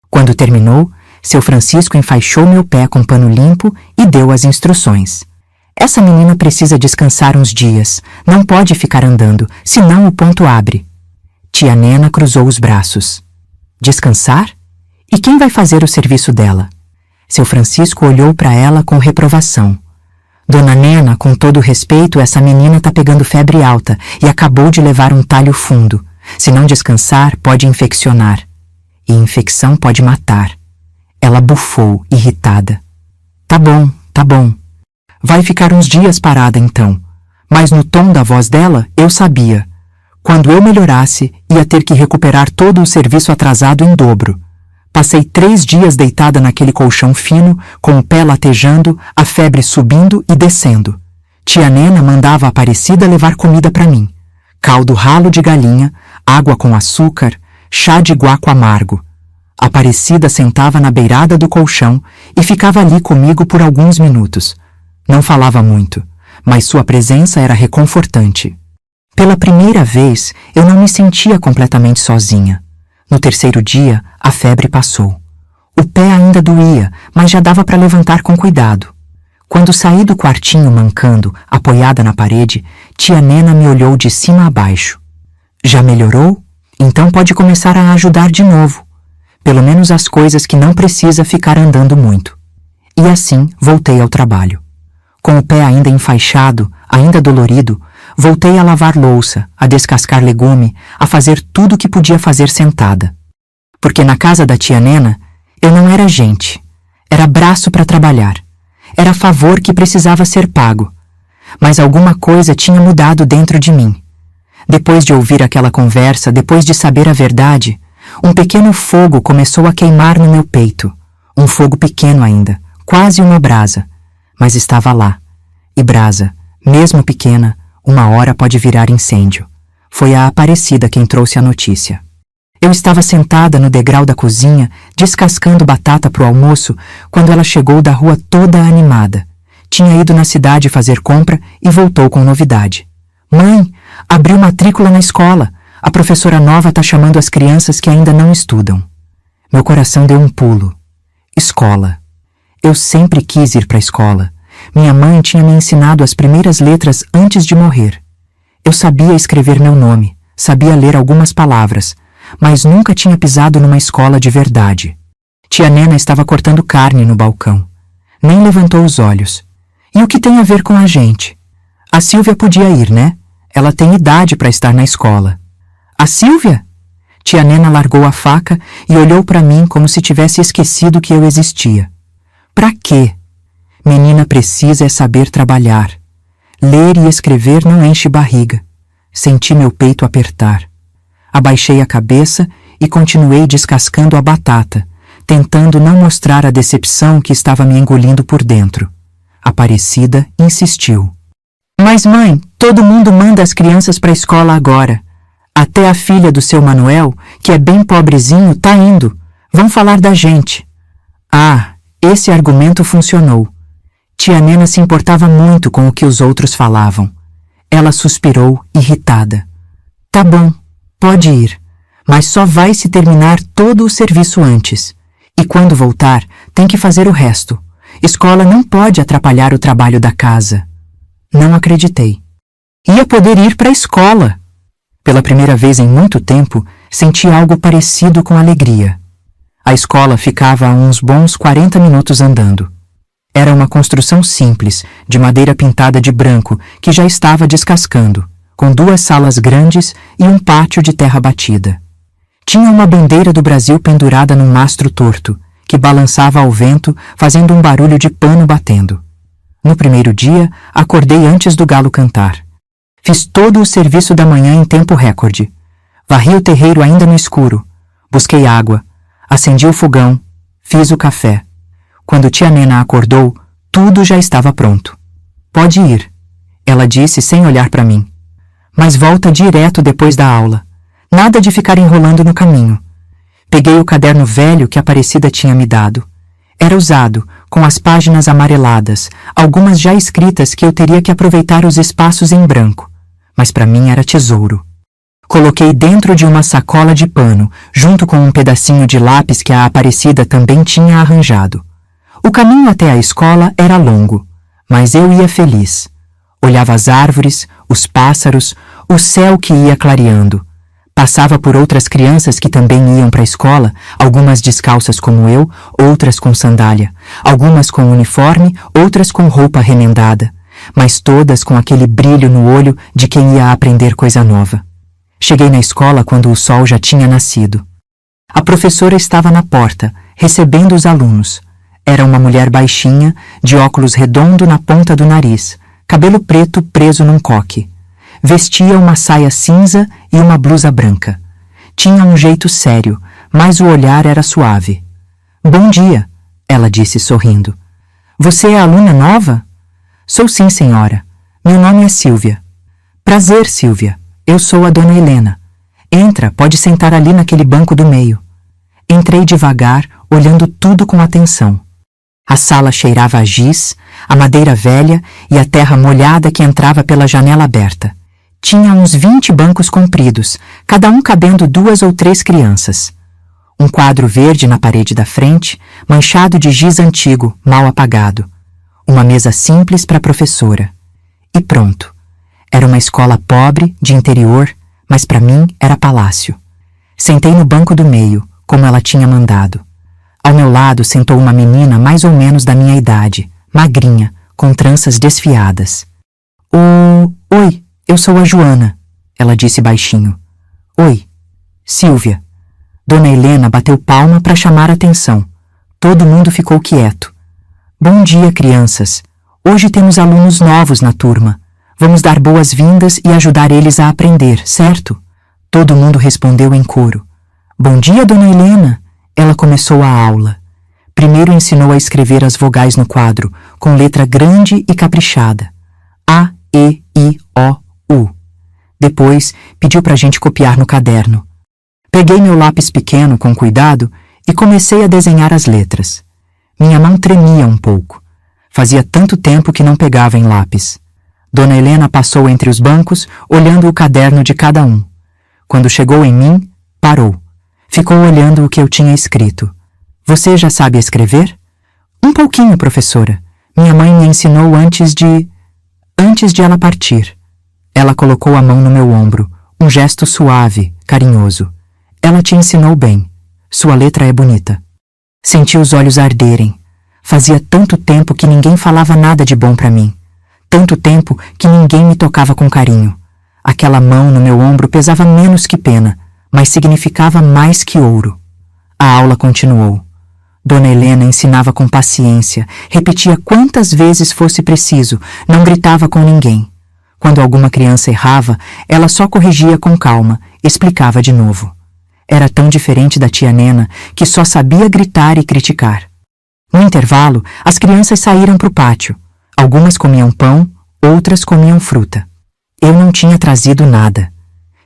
Quando terminou, seu Francisco enfaixou meu pé com pano limpo e deu as instruções. Essa menina precisa descansar uns dias, não pode ficar andando, senão o ponto abre. Tia Nena cruzou os braços. Descansar? E quem vai fazer o serviço dela? Seu Francisco olhou para ela com reprovação. Dona Nena, com todo respeito, essa menina tá pegando febre alta e acabou de levar um talho fundo. Se não descansar, pode infeccionar. E infecção pode matar. Ela bufou, irritada. Tá bom. Vai ficar uns dias parada então. Mas no tom da voz dela, eu sabia. Quando eu melhorasse, ia ter que recuperar todo o serviço atrasado em dobro. Passei 3 dias deitada naquele colchão fino, com o pé latejando, a febre subindo e descendo. Tia Nena mandava a Aparecida levar comida para mim. Caldo ralo de galinha, água com açúcar, chá de guaco amargo. A Aparecida sentava na beirada do colchão e ficava ali comigo por alguns minutos. Não falava muito, mas sua presença era reconfortante. Pela primeira vez, eu não me sentia completamente sozinha. No 3º dia, a febre passou. O pé ainda doía, mas já dava para levantar com cuidado. Quando saí do quartinho mancando, apoiada na parede, tia Nena me olhou de cima a baixo. Já melhorou? Então pode começar a ajudar de novo. Pelo menos as coisas que não precisa ficar andando muito. E assim voltei ao trabalho. Com o pé ainda enfaixado, ainda dolorido, voltei a lavar louça, a descascar legume, a fazer tudo o que podia fazer sentada. Porque na casa da tia Nena, eu não era gente, era braço para trabalhar. Era favor que precisava ser pago. Mas alguma coisa tinha mudado dentro de mim. Depois de ouvir aquela conversa, depois de saber a verdade, um pequeno fogo começou a queimar no meu peito. Um fogo pequeno ainda, quase uma brasa. Mas estava lá. E brasa, mesmo pequena, uma hora pode virar incêndio. Foi a Aparecida quem trouxe a notícia. Eu estava sentada no degrau da cozinha, descascando batata para o almoço, quando ela chegou da rua toda animada. Tinha ido na cidade fazer compra e voltou com novidade. Mãe, abriu matrícula na escola. A professora nova está chamando as crianças que ainda não estudam. Meu coração deu um pulo. Escola. Eu sempre quis ir para a escola. Minha mãe tinha me ensinado as primeiras letras antes de morrer. Eu sabia escrever meu nome, sabia ler algumas palavras, mas nunca tinha pisado numa escola de verdade. Tia Nena estava cortando carne no balcão. Nem levantou os olhos. E o que tem a ver com a gente? A Silvia podia ir, né? Ela tem idade para estar na escola. A Silvia? Tia Nena largou a faca e olhou para mim como se tivesse esquecido que eu existia. Pra quê? Menina precisa é saber trabalhar. Ler e escrever não enche barriga. Senti meu peito apertar. Abaixei a cabeça e continuei descascando a batata, tentando não mostrar a decepção que estava me engolindo por dentro. Aparecida insistiu. Mas mãe, todo mundo manda as crianças para a escola agora. Até a filha do seu Manuel, que é bem pobrezinho, tá indo. Vão falar da gente. Ah, esse argumento funcionou. Tia Nena se importava muito com o que os outros falavam. Ela suspirou, irritada. Tá bom, pode ir, mas só vai se terminar todo o serviço antes. E quando voltar, tem que fazer o resto. Escola não pode atrapalhar o trabalho da casa. Não acreditei. Ia poder ir para a escola. Pela primeira vez em muito tempo, senti algo parecido com alegria. A escola ficava a uns bons 40 minutos andando. Era uma construção simples, de madeira pintada de branco, que já estava descascando, com 2 salas grandes e um pátio de terra batida. Tinha uma bandeira do Brasil pendurada num mastro torto, que balançava ao vento, fazendo um barulho de pano batendo. No primeiro dia, acordei antes do galo cantar. Fiz todo o serviço da manhã em tempo recorde. Varri o terreiro ainda no escuro. Busquei água. Acendi o fogão. Fiz o café. Quando tia Nena acordou, tudo já estava pronto. Pode ir, ela disse sem olhar para mim. Mas volta direto depois da aula. Nada de ficar enrolando no caminho. Peguei o caderno velho que a Aparecida tinha me dado. Era usado, com as páginas amareladas, algumas já escritas que eu teria que aproveitar os espaços em branco. Mas para mim era tesouro. Coloquei dentro de uma sacola de pano, junto com um pedacinho de lápis que a Aparecida também tinha arranjado. O caminho até a escola era longo, mas eu ia feliz. Olhava as árvores, os pássaros, o céu que ia clareando. Passava por outras crianças que também iam para a escola, algumas descalças como eu, outras com sandália, algumas com uniforme, outras com roupa remendada, mas todas com aquele brilho no olho de quem ia aprender coisa nova. Cheguei na escola quando o sol já tinha nascido. A professora estava na porta, recebendo os alunos. Era uma mulher baixinha, de óculos redondo na ponta do nariz, cabelo preto preso num coque. Vestia uma saia cinza e uma blusa branca. Tinha um jeito sério, mas o olhar era suave. Bom dia, ela disse sorrindo. Você é aluna nova? Sou sim, senhora. Meu nome é Silvia. Prazer, Silvia. Eu sou a dona Helena. Entra, pode sentar ali naquele banco do meio. Entrei devagar, olhando tudo com atenção. A sala cheirava a giz, a madeira velha e a terra molhada que entrava pela janela aberta. Tinha uns 20 bancos compridos, cada um cabendo 2 ou 3 crianças. Um quadro verde na parede da frente, manchado de giz antigo, mal apagado. Uma mesa simples para a professora. E pronto. Era uma escola pobre, de interior, mas para mim era palácio. Sentei no banco do meio, como ela tinha mandado. Ao meu lado sentou uma menina mais ou menos da minha idade, magrinha, com tranças desfiadas. Oi, eu sou a Joana, ela disse baixinho. Oi, Silvia. Dona Helena bateu palma para chamar a atenção. Todo mundo ficou quieto. Bom dia, crianças. Hoje temos alunos novos na turma. Vamos dar boas-vindas e ajudar eles a aprender, certo? Todo mundo respondeu em coro. Bom dia, Dona Helena. Ela começou a aula. Primeiro ensinou a escrever as vogais no quadro, com letra grande e caprichada. A, E, I, O, U. Depois, pediu pra gente copiar no caderno. Peguei meu lápis pequeno com cuidado e comecei a desenhar as letras. Minha mão tremia um pouco. Fazia tanto tempo que não pegava em lápis. Dona Helena passou entre os bancos, olhando o caderno de cada um. Quando chegou em mim, parou. Ficou olhando o que eu tinha escrito. Você já sabe escrever? Um pouquinho, professora. Minha mãe me ensinou antes de ela partir. Ela colocou a mão no meu ombro, um gesto suave, carinhoso. Ela te ensinou bem. Sua letra é bonita. Senti os olhos arderem. Fazia tanto tempo que ninguém falava nada de bom para mim. Tanto tempo que ninguém me tocava com carinho. Aquela mão no meu ombro pesava menos que pena, mas significava mais que ouro. A aula continuou. Dona Helena ensinava com paciência, repetia quantas vezes fosse preciso, não gritava com ninguém. Quando alguma criança errava, ela só corrigia com calma, explicava de novo. Era tão diferente da tia Nena que só sabia gritar e criticar. No intervalo, as crianças saíram para o pátio. Algumas comiam pão, outras comiam fruta. Eu não tinha trazido nada.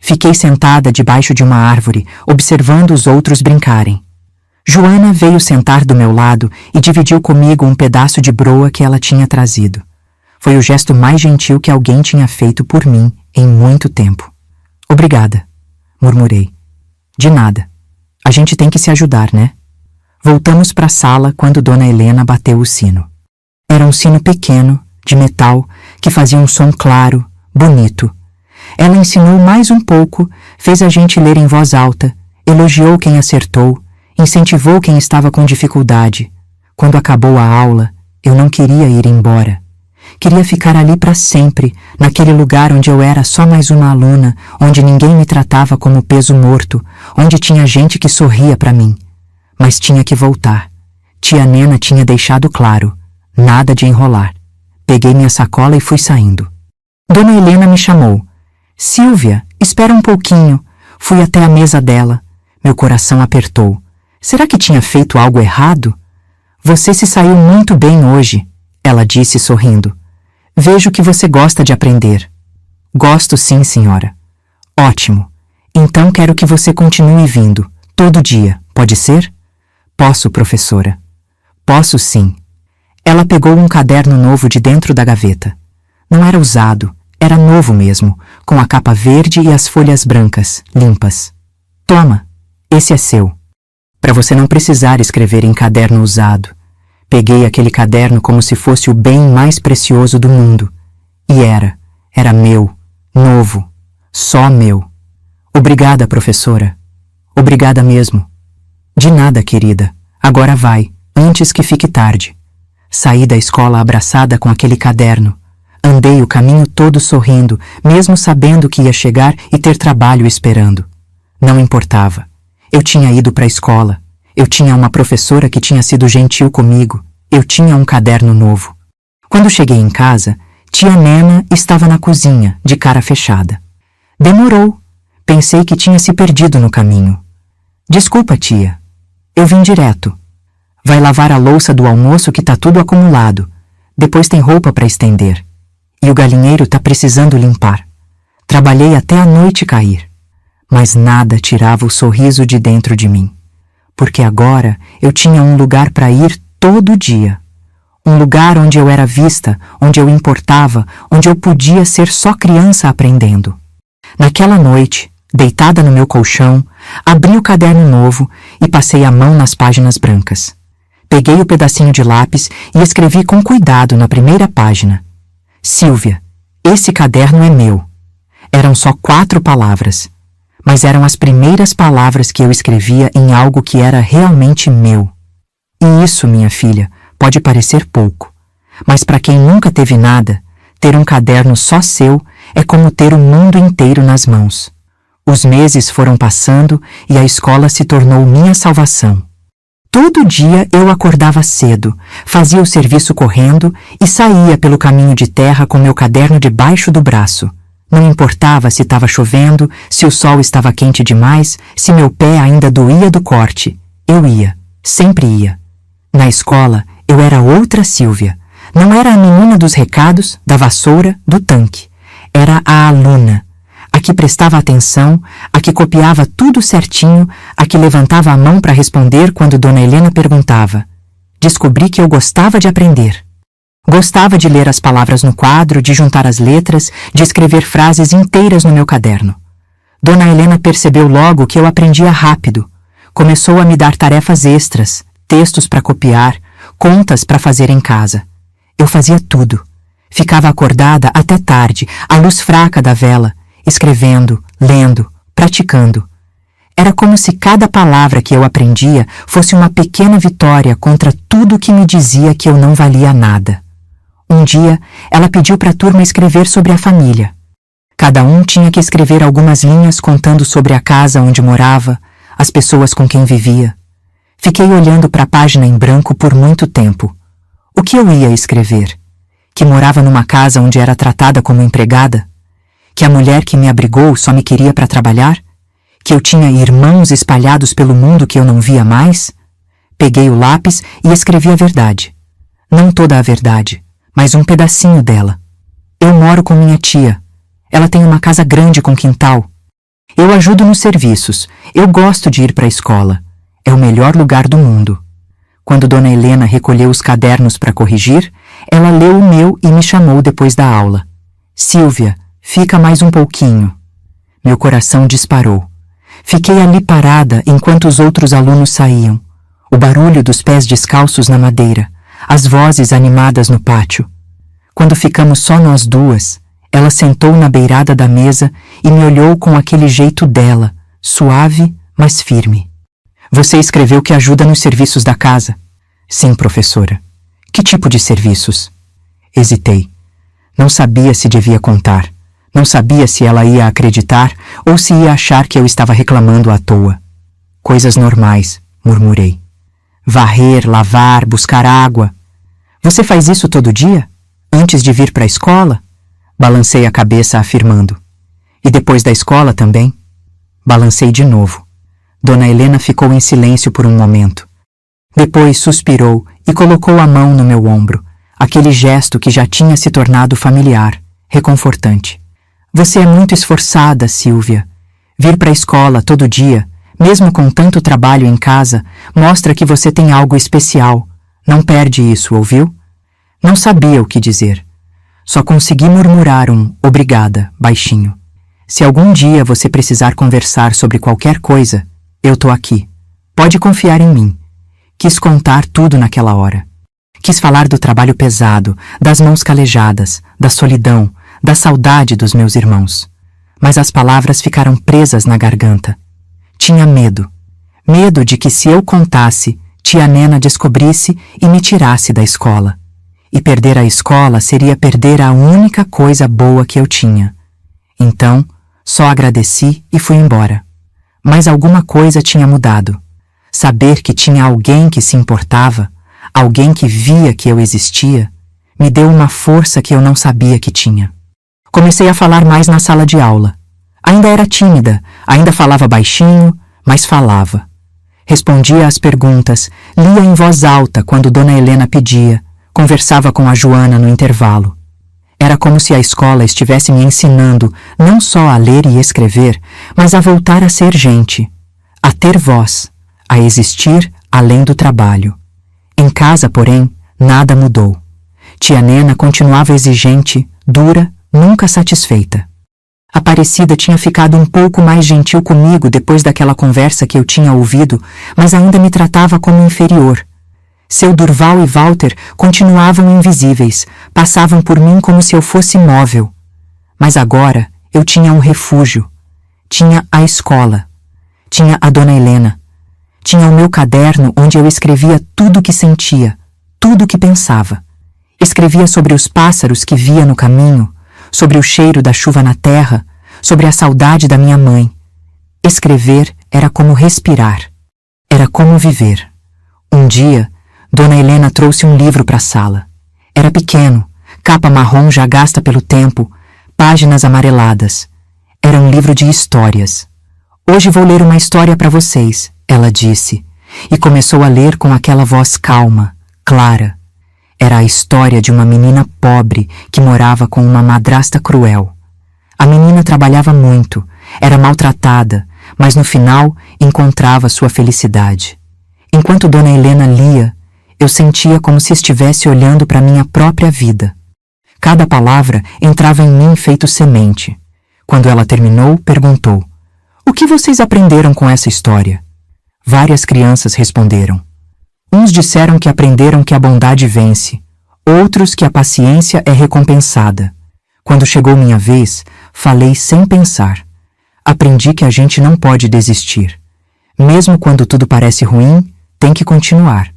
Fiquei sentada debaixo de uma árvore, observando os outros brincarem. Joana veio sentar do meu lado e dividiu comigo um pedaço de broa que ela tinha trazido. Foi o gesto mais gentil que alguém tinha feito por mim em muito tempo. Obrigada, murmurei. De nada. A gente tem que se ajudar, né? Voltamos para a sala quando Dona Helena bateu o sino. Era um sino pequeno, de metal, que fazia um som claro, bonito. Ela ensinou mais um pouco, fez a gente ler em voz alta, elogiou quem acertou, incentivou quem estava com dificuldade. Quando acabou a aula, eu não queria ir embora. Queria ficar ali para sempre, naquele lugar onde eu era só mais uma aluna, onde ninguém me tratava como peso morto, onde tinha gente que sorria para mim. Mas tinha que voltar. Tia Nena tinha deixado claro, nada de enrolar. Peguei minha sacola e fui saindo. Dona Helena me chamou. Silvia, espera um pouquinho. Fui até a mesa dela. Meu coração apertou. Será que tinha feito algo errado? Você se saiu muito bem hoje, ela disse sorrindo. Vejo que você gosta de aprender. Gosto sim, senhora. Ótimo. Então quero que você continue vindo, todo dia, pode ser? Posso, professora. Posso sim. Ela pegou um caderno novo de dentro da gaveta. Não era usado, era novo mesmo, com a capa verde e as folhas brancas, limpas. Toma, esse é seu. Para você não precisar escrever em caderno usado. Peguei aquele caderno como se fosse o bem mais precioso do mundo. E era meu, novo, só meu. Obrigada, professora. Obrigada mesmo. De nada, querida. Agora vai, antes que fique tarde. Saí da escola abraçada com aquele caderno. Andei o caminho todo sorrindo, mesmo sabendo que ia chegar e ter trabalho esperando. Não importava. Eu tinha ido para a escola. Eu tinha uma professora que tinha sido gentil comigo. Eu tinha um caderno novo. Quando cheguei em casa, tia Nena estava na cozinha, de cara fechada. Demorou. Pensei que tinha se perdido no caminho. Desculpa, tia. Eu vim direto. Vai lavar a louça do almoço que tá tudo acumulado. Depois tem roupa para estender. E o galinheiro tá precisando limpar. Trabalhei até a noite cair. Mas nada tirava o sorriso de dentro de mim. Porque agora eu tinha um lugar para ir todo dia. Um lugar onde eu era vista, onde eu importava, onde eu podia ser só criança aprendendo. Naquela noite, deitada no meu colchão, abri o caderno novo e passei a mão nas páginas brancas. Peguei o pedacinho de lápis e escrevi com cuidado na primeira página. Silvia, esse caderno é meu. Eram só 4 palavras, mas eram as primeiras palavras que eu escrevia em algo que era realmente meu. E isso, minha filha, pode parecer pouco, mas para quem nunca teve nada, ter um caderno só seu é como ter o mundo inteiro nas mãos. Os meses foram passando e a escola se tornou minha salvação. Todo dia eu acordava cedo, fazia o serviço correndo e saía pelo caminho de terra com meu caderno debaixo do braço. Não importava se estava chovendo, se o sol estava quente demais, se meu pé ainda doía do corte. Eu ia, sempre ia. Na escola, eu era outra Silvia. Não era a menina dos recados, da vassoura, do tanque. Era a aluna. A que prestava atenção, a que copiava tudo certinho, a que levantava a mão para responder quando Dona Helena perguntava. Descobri que eu gostava de aprender. Gostava de ler as palavras no quadro, de juntar as letras, de escrever frases inteiras no meu caderno. Dona Helena percebeu logo que eu aprendia rápido. Começou a me dar tarefas extras, textos para copiar, contas para fazer em casa. Eu fazia tudo. Ficava acordada até tarde, à luz fraca da vela, escrevendo, lendo, praticando. Era como se cada palavra que eu aprendia fosse uma pequena vitória contra tudo que me dizia que eu não valia nada. Um dia, ela pediu para a turma escrever sobre a família. Cada um tinha que escrever algumas linhas contando sobre a casa onde morava, as pessoas com quem vivia. Fiquei olhando para a página em branco por muito tempo. O que eu ia escrever? Que morava numa casa onde era tratada como empregada? Que a mulher que me abrigou só me queria para trabalhar? Que eu tinha irmãos espalhados pelo mundo que eu não via mais? Peguei o lápis e escrevi a verdade. Não toda a verdade, mas um pedacinho dela. Eu moro com minha tia. Ela tem uma casa grande com quintal. Eu ajudo nos serviços. Eu gosto de ir para a escola. É o melhor lugar do mundo. Quando Dona Helena recolheu os cadernos para corrigir, ela leu o meu e me chamou depois da aula. Silvia, fica mais um pouquinho. Meu coração disparou. Fiquei ali parada enquanto os outros alunos saíam. O barulho dos pés descalços na madeira, as vozes animadas no pátio. Quando ficamos só nós duas, ela sentou na beirada da mesa e me olhou com aquele jeito dela, suave, mas firme. Você escreveu que ajuda nos serviços da casa? Sim, professora. Que tipo de serviços? Hesitei. Não sabia se devia contar. Não sabia se ela ia acreditar ou se ia achar que eu estava reclamando à toa. Coisas normais, murmurei. Varrer, lavar, buscar água. Você faz isso todo dia? Antes de vir para a escola? Balancei a cabeça afirmando. E depois da escola também? Balancei de novo. Dona Helena ficou em silêncio por um momento. Depois suspirou e colocou a mão no meu ombro, aquele gesto que já tinha se tornado familiar, reconfortante. Você é muito esforçada, Silvia. Vir para a escola todo dia, mesmo com tanto trabalho em casa, mostra que você tem algo especial. Não perde isso, ouviu? Não sabia o que dizer. Só consegui murmurar um obrigada, baixinho. Se algum dia você precisar conversar sobre qualquer coisa, eu tô aqui. Pode confiar em mim. Quis contar tudo naquela hora. Quis falar do trabalho pesado, das mãos calejadas, da solidão, da saudade dos meus irmãos. Mas as palavras ficaram presas na garganta. Tinha medo. Medo de que se eu contasse, tia Nena descobrisse e me tirasse da escola. E perder a escola seria perder a única coisa boa que eu tinha. Então, só agradeci e fui embora. Mas alguma coisa tinha mudado. Saber que tinha alguém que se importava, alguém que via que eu existia, me deu uma força que eu não sabia que tinha. Comecei a falar mais na sala de aula. Ainda era tímida, ainda falava baixinho, mas falava. Respondia às perguntas, lia em voz alta quando Dona Helena pedia, conversava com a Joana no intervalo. Era como se a escola estivesse me ensinando não só a ler e escrever, mas a voltar a ser gente, a ter voz, a existir além do trabalho. Em casa, porém, nada mudou. Tia Nena continuava exigente, dura, nunca satisfeita. Aparecida tinha ficado um pouco mais gentil comigo depois daquela conversa que eu tinha ouvido, mas ainda me tratava como inferior. Seu Durval e Walter continuavam invisíveis, passavam por mim como se eu fosse móvel. Mas agora eu tinha um refúgio. Tinha a escola. Tinha a Dona Helena. Tinha o meu caderno onde eu escrevia tudo o que sentia, tudo o que pensava. Escrevia sobre os pássaros que via no caminho, sobre o cheiro da chuva na terra, sobre a saudade da minha mãe. Escrever era como respirar. Era como viver. Um dia, Dona Helena trouxe um livro para a sala. Era pequeno, capa marrom já gasta pelo tempo, páginas amareladas. Era um livro de histórias. Hoje vou ler uma história para vocês, ela disse, e começou a ler com aquela voz calma, clara. Era a história de uma menina pobre que morava com uma madrasta cruel. A menina trabalhava muito, era maltratada, mas no final encontrava sua felicidade. Enquanto Dona Helena lia, eu sentia como se estivesse olhando para minha própria vida. Cada palavra entrava em mim feito semente. Quando ela terminou, perguntou: "O que vocês aprenderam com essa história?" Várias crianças responderam. Uns disseram que aprenderam que a bondade vence, outros que a paciência é recompensada. Quando chegou minha vez, falei sem pensar. Aprendi que a gente não pode desistir. Mesmo quando tudo parece ruim, tem que continuar.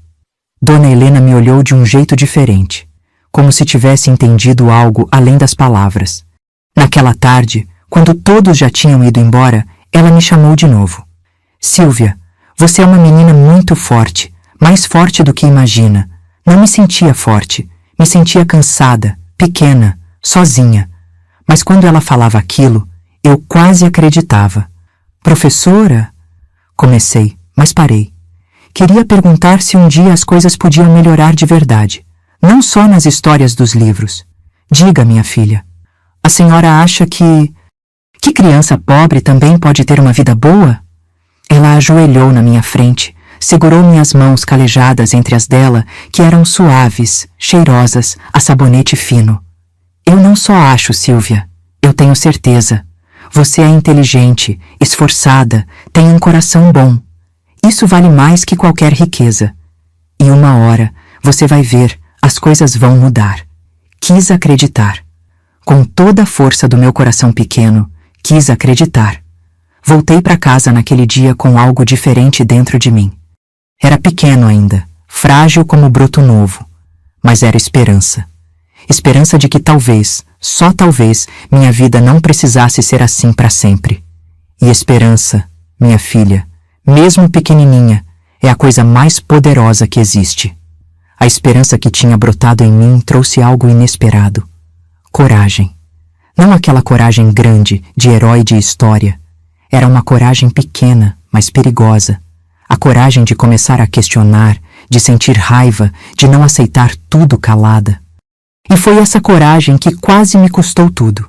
Dona Helena me olhou de um jeito diferente, como se tivesse entendido algo além das palavras. Naquela tarde, quando todos já tinham ido embora, ela me chamou de novo. "Silvia, você é uma menina muito forte, mais forte do que imagina." Não me sentia forte, me sentia cansada, pequena, sozinha. Mas quando ela falava aquilo, eu quase acreditava. "Professora?" Comecei, mas parei. Queria perguntar se um dia as coisas podiam melhorar de verdade, não só nas histórias dos livros. "Diga, minha filha, a senhora acha que criança pobre também pode ter uma vida boa?" Ela ajoelhou na minha frente, segurou minhas mãos calejadas entre as dela, que eram suaves, cheirosas, a sabonete fino. "Eu não só acho, Silvia, eu tenho certeza. Você é inteligente, esforçada, tem um coração bom. Isso vale mais que qualquer riqueza. E uma hora, você vai ver, as coisas vão mudar." Quis acreditar. Com toda a força do meu coração pequeno, quis acreditar. Voltei para casa naquele dia com algo diferente dentro de mim. Era pequeno ainda, frágil como broto novo, mas era esperança. Esperança de que talvez, só talvez, minha vida não precisasse ser assim para sempre. E esperança, minha filha, mesmo pequenininha, é a coisa mais poderosa que existe. A esperança que tinha brotado em mim trouxe algo inesperado. Coragem. Não aquela coragem grande, de herói de história. Era uma coragem pequena, mas perigosa. A coragem de começar a questionar, de sentir raiva, de não aceitar tudo calada. E foi essa coragem que quase me custou tudo.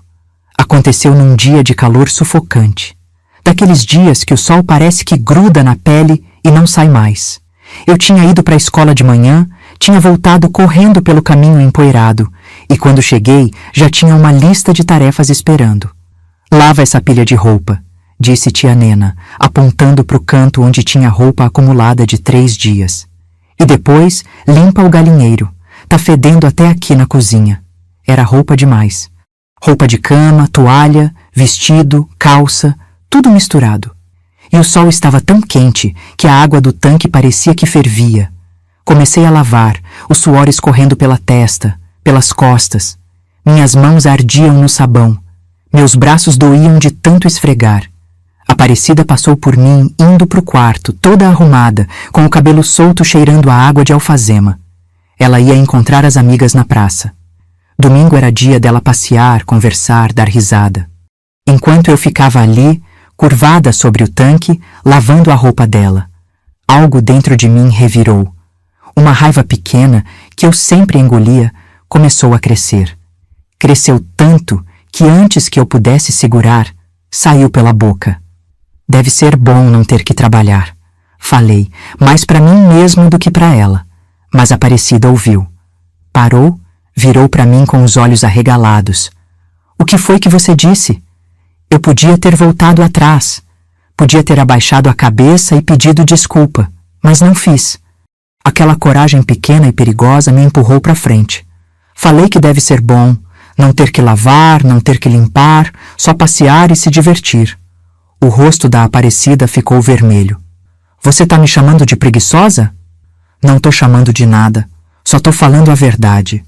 Aconteceu num dia de calor sufocante. Daqueles dias que o sol parece que gruda na pele e não sai mais. Eu tinha ido para a escola de manhã, tinha voltado correndo pelo caminho empoeirado, e quando cheguei, já tinha uma lista de tarefas esperando. "Lava essa pilha de roupa", disse tia Nena, apontando para o canto onde tinha roupa acumulada de 3 dias. "E depois, limpa o galinheiro. Tá fedendo até aqui na cozinha." Era roupa demais. Roupa de cama, toalha, vestido, calça, tudo misturado. E o sol estava tão quente que a água do tanque parecia que fervia. Comecei a lavar, o suor escorrendo pela testa, pelas costas. Minhas mãos ardiam no sabão. Meus braços doíam de tanto esfregar. Aparecida passou por mim indo pro quarto, toda arrumada, com o cabelo solto cheirando a água de alfazema. Ela ia encontrar as amigas na praça. Domingo era dia dela passear, conversar, dar risada. Enquanto eu ficava ali, curvada sobre o tanque, lavando a roupa dela. Algo dentro de mim revirou. Uma raiva pequena, que eu sempre engolia, começou a crescer. Cresceu tanto que antes que eu pudesse segurar, saiu pela boca. Deve ser bom não ter que trabalhar. Falei, mais para mim mesmo do que para ela. Mas Aparecida ouviu. Parou, virou para mim com os olhos arregalados. O que foi que você disse? Eu podia ter voltado atrás. Podia ter abaixado a cabeça e pedido desculpa, mas não fiz. Aquela coragem pequena e perigosa me empurrou para frente. Falei que deve ser bom, não ter que lavar, não ter que limpar, só passear e se divertir. O rosto da Aparecida ficou vermelho. Você tá me chamando de preguiçosa? Não tô chamando de nada, só tô falando a verdade.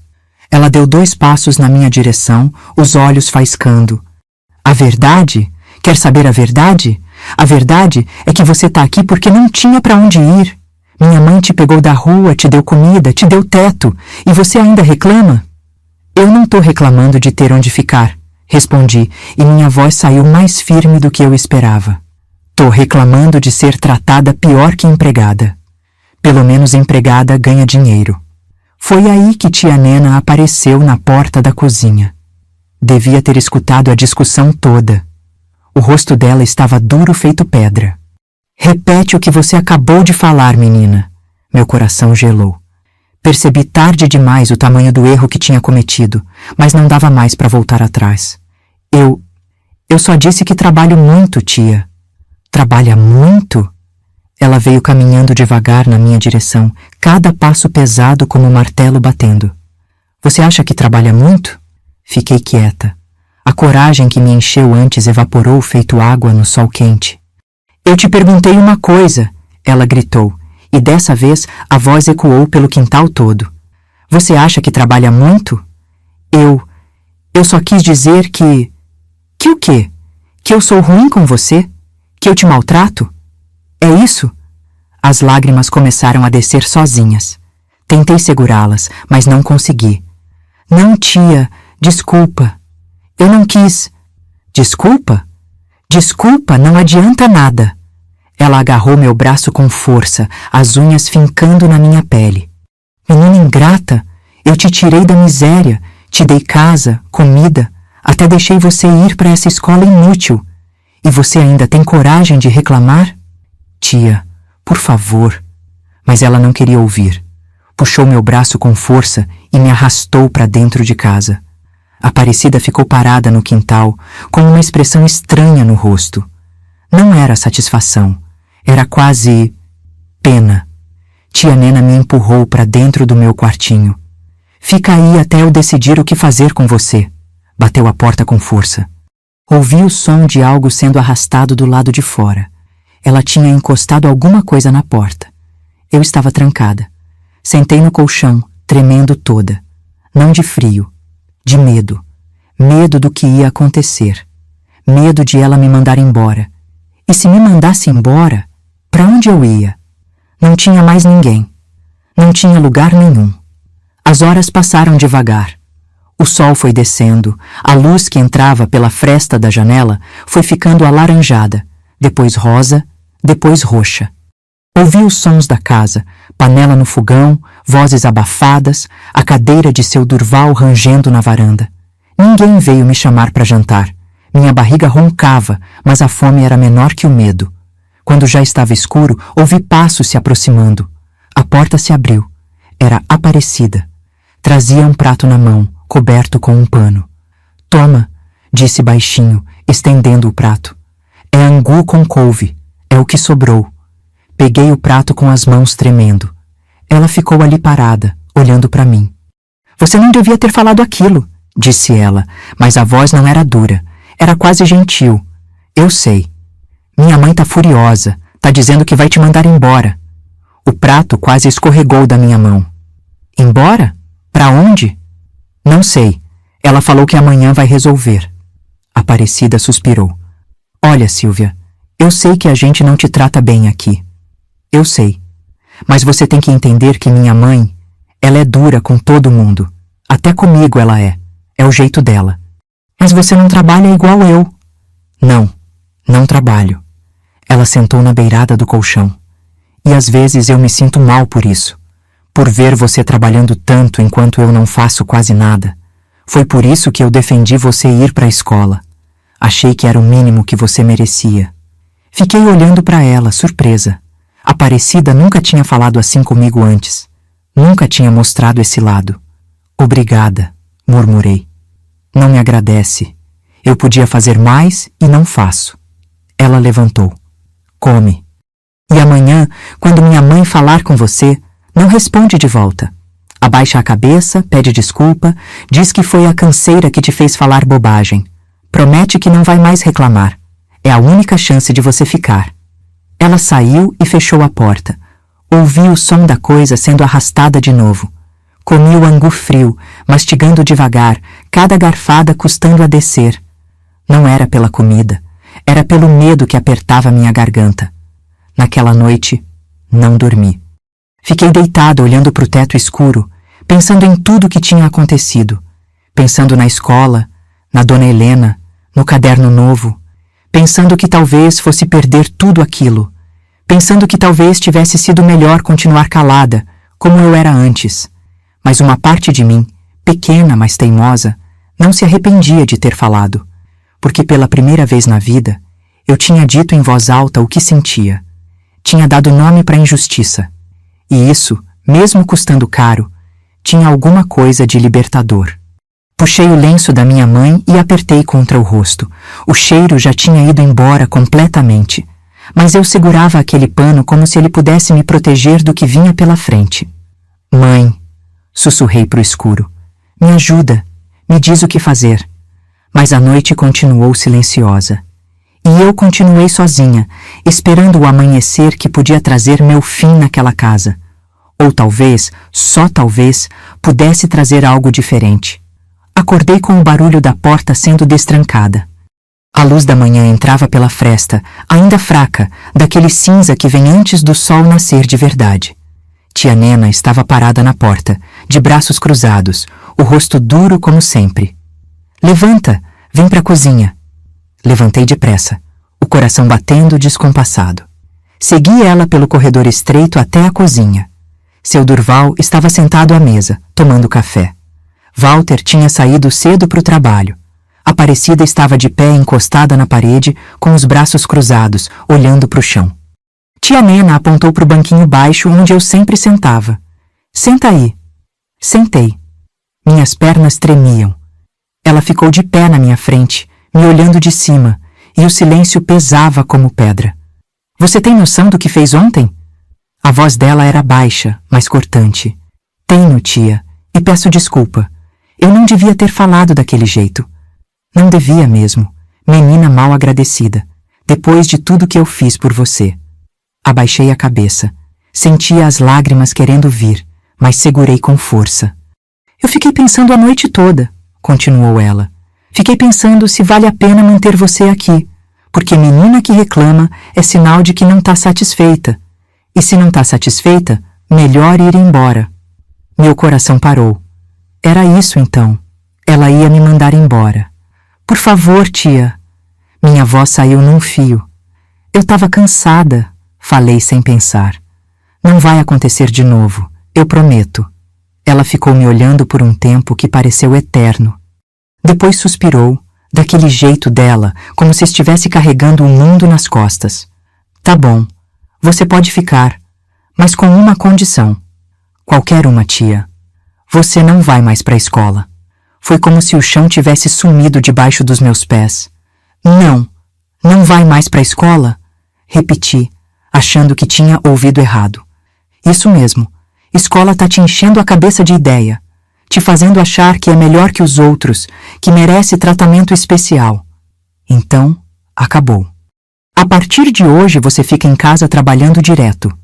Ela deu 2 passos na minha direção, os olhos faiscando. A verdade? Quer saber a verdade? A verdade é que você tá aqui porque não tinha para onde ir. Minha mãe te pegou da rua, te deu comida, te deu teto, e você ainda reclama? Eu não tô reclamando de ter onde ficar, respondi, e minha voz saiu mais firme do que eu esperava. Tô reclamando de ser tratada pior que empregada. Pelo menos empregada ganha dinheiro. Foi aí que tia Nena apareceu na porta da cozinha. Devia ter escutado a discussão toda. O rosto dela estava duro feito pedra. Repete o que você acabou de falar, menina. Meu coração gelou. Percebi tarde demais o tamanho do erro que tinha cometido, mas não dava mais para voltar atrás. Eu só disse que trabalho muito, tia. Trabalha muito? Ela veio caminhando devagar na minha direção, cada passo pesado como um martelo batendo. Você acha que trabalha muito? Fiquei quieta. A coragem que me encheu antes evaporou feito água no sol quente. Eu te perguntei uma coisa, ela gritou, e dessa vez a voz ecoou pelo quintal todo. Você acha que trabalha muito? Eu só quis dizer que... Que o quê? Que eu sou ruim com você? Que eu te maltrato? É isso? As lágrimas começaram a descer sozinhas. Tentei segurá-las, mas não consegui. Não, tia, desculpa. Eu não quis. Desculpa? Desculpa, não adianta nada. Ela agarrou meu braço com força, as unhas fincando na minha pele. Menina ingrata, eu te tirei da miséria, te dei casa, comida, até deixei você ir para essa escola inútil. E você ainda tem coragem de reclamar? Tia, por favor. Mas ela não queria ouvir. Puxou meu braço com força e me arrastou para dentro de casa. Aparecida ficou parada no quintal, com uma expressão estranha no rosto. Não era satisfação, era quase pena. Tia Nena me empurrou para dentro do meu quartinho. Fica aí até eu decidir o que fazer com você. Bateu a porta com força. Ouvi o som de algo sendo arrastado do lado de fora. Ela tinha encostado alguma coisa na porta. Eu estava trancada. Sentei no colchão, tremendo toda. Não de frio, de medo. Medo do que ia acontecer. Medo de ela me mandar embora. E se me mandasse embora, para onde eu ia? Não tinha mais ninguém. Não tinha lugar nenhum. As horas passaram devagar. O sol foi descendo, a luz que entrava pela fresta da janela foi ficando alaranjada, depois rosa, depois roxa. Ouvi os sons da casa, panela no fogão, vozes abafadas, a cadeira de seu Durval rangendo na varanda. Ninguém veio me chamar para jantar. Minha barriga roncava, mas a fome era menor que o medo. Quando já estava escuro, ouvi passos se aproximando. A porta se abriu. Era Aparecida. Trazia um prato na mão, coberto com um pano. Toma, disse baixinho, estendendo o prato. É angu com couve. É o que sobrou. Peguei o prato com as mãos tremendo. Ela ficou ali parada, olhando para mim. Você não devia ter falado aquilo, disse ela, mas a voz não era dura. Era quase gentil. Eu sei. Minha mãe tá furiosa. Tá dizendo que vai te mandar embora. O prato quase escorregou da minha mão. Embora? Pra onde? Não sei. Ela falou que amanhã vai resolver. Aparecida suspirou. Olha, Silvia, eu sei que a gente não te trata bem aqui. Eu sei. Mas você tem que entender que minha mãe, ela é dura com todo mundo. Até comigo ela é. É o jeito dela. Mas você não trabalha igual eu. Não, não trabalho. Ela sentou na beirada do colchão. E às vezes eu me sinto mal por isso. Por ver você trabalhando tanto enquanto eu não faço quase nada. Foi por isso que eu defendi você ir para a escola. Achei que era o mínimo que você merecia. Fiquei olhando para ela, surpresa. Aparecida nunca tinha falado assim comigo antes. Nunca tinha mostrado esse lado. Obrigada, murmurei. Não me agradece. Eu podia fazer mais e não faço. Ela levantou. Come. E amanhã, quando minha mãe falar com você, não responde de volta. Abaixa a cabeça, pede desculpa, diz que foi a canseira que te fez falar bobagem. Promete que não vai mais reclamar. É a única chance de você ficar. Ela saiu e fechou a porta. Ouvi o som da coisa sendo arrastada de novo. Comi o angu frio, mastigando devagar, cada garfada custando a descer. Não era pela comida, era pelo medo que apertava minha garganta. Naquela noite, não dormi. Fiquei deitada olhando para o teto escuro, pensando em tudo o que tinha acontecido. Pensando na escola, na Dona Helena, no caderno novo. Pensando que talvez fosse perder tudo aquilo. Pensando que talvez tivesse sido melhor continuar calada, como eu era antes. Mas uma parte de mim, pequena mas teimosa, não se arrependia de ter falado. Porque pela primeira vez na vida, eu tinha dito em voz alta o que sentia. Tinha dado nome para a injustiça. E isso, mesmo custando caro, tinha alguma coisa de libertador. Puxei o lenço da minha mãe e apertei contra o rosto. O cheiro já tinha ido embora completamente. Mas eu segurava aquele pano como se ele pudesse me proteger do que vinha pela frente. Mãe, sussurrei pro escuro. Me ajuda, me diz o que fazer. Mas a noite continuou silenciosa. E eu continuei sozinha, esperando o amanhecer que podia trazer meu fim naquela casa. Ou talvez, só talvez, pudesse trazer algo diferente. Acordei com o barulho da porta sendo destrancada. A luz da manhã entrava pela fresta, ainda fraca, daquele cinza que vem antes do sol nascer de verdade. Tia Nena estava parada na porta, de braços cruzados, o rosto duro como sempre. Levanta, vem para a cozinha. Levantei depressa, o coração batendo descompassado. Segui ela pelo corredor estreito até a cozinha. Seu Durval estava sentado à mesa, tomando café. Walter tinha saído cedo para o trabalho. Aparecida estava de pé encostada na parede, com os braços cruzados, olhando para o chão. Tia Nena apontou para o banquinho baixo onde eu sempre sentava. Senta aí. Sentei. Minhas pernas tremiam. Ela ficou de pé na minha frente, me olhando de cima, e o silêncio pesava como pedra. Você tem noção do que fez ontem? A voz dela era baixa, mas cortante. Tenho, tia, e peço desculpa. Eu não devia ter falado daquele jeito. Não devia mesmo, menina mal agradecida, depois de tudo que eu fiz por você. Abaixei a cabeça. Sentia as lágrimas querendo vir, mas segurei com força. Eu fiquei pensando a noite toda, continuou ela. Fiquei pensando se vale a pena manter você aqui, porque menina que reclama é sinal de que não está satisfeita. E se não está satisfeita, melhor ir embora. Meu coração parou. Era isso então. Ela ia me mandar embora. Por favor, tia. Minha voz saiu num fio. Eu estava cansada, falei sem pensar. Não vai acontecer de novo, eu prometo. Ela ficou me olhando por um tempo que pareceu eterno. Depois suspirou, daquele jeito dela, como se estivesse carregando o mundo nas costas. Tá bom, você pode ficar, mas com uma condição. Qualquer uma, tia. Você não vai mais para a escola. Foi como se o chão tivesse sumido debaixo dos meus pés. Não, não vai mais para a escola? Repeti, achando que tinha ouvido errado. Isso mesmo, escola tá te enchendo a cabeça de ideia, te fazendo achar que é melhor que os outros, que merece tratamento especial. Então, acabou. A partir de hoje você fica em casa trabalhando direto.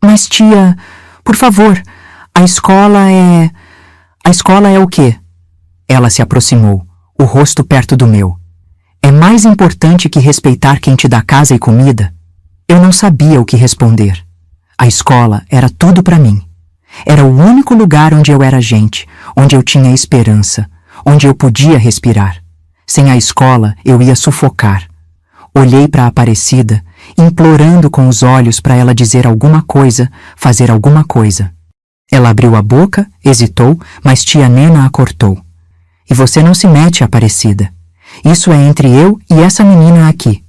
Mas tia, por favor, a escola é... A escola é o quê? Ela se aproximou, o rosto perto do meu. É mais importante que respeitar quem te dá casa e comida? Eu não sabia o que responder. A escola era tudo para mim. Era o único lugar onde eu era gente, onde eu tinha esperança, onde eu podia respirar. Sem a escola, eu ia sufocar. Olhei para a Aparecida implorando com os olhos para ela dizer alguma coisa, fazer alguma coisa. Ela abriu a boca, hesitou, mas tia Nena a cortou. E você não se mete, Aparecida. Isso é entre eu e essa menina aqui.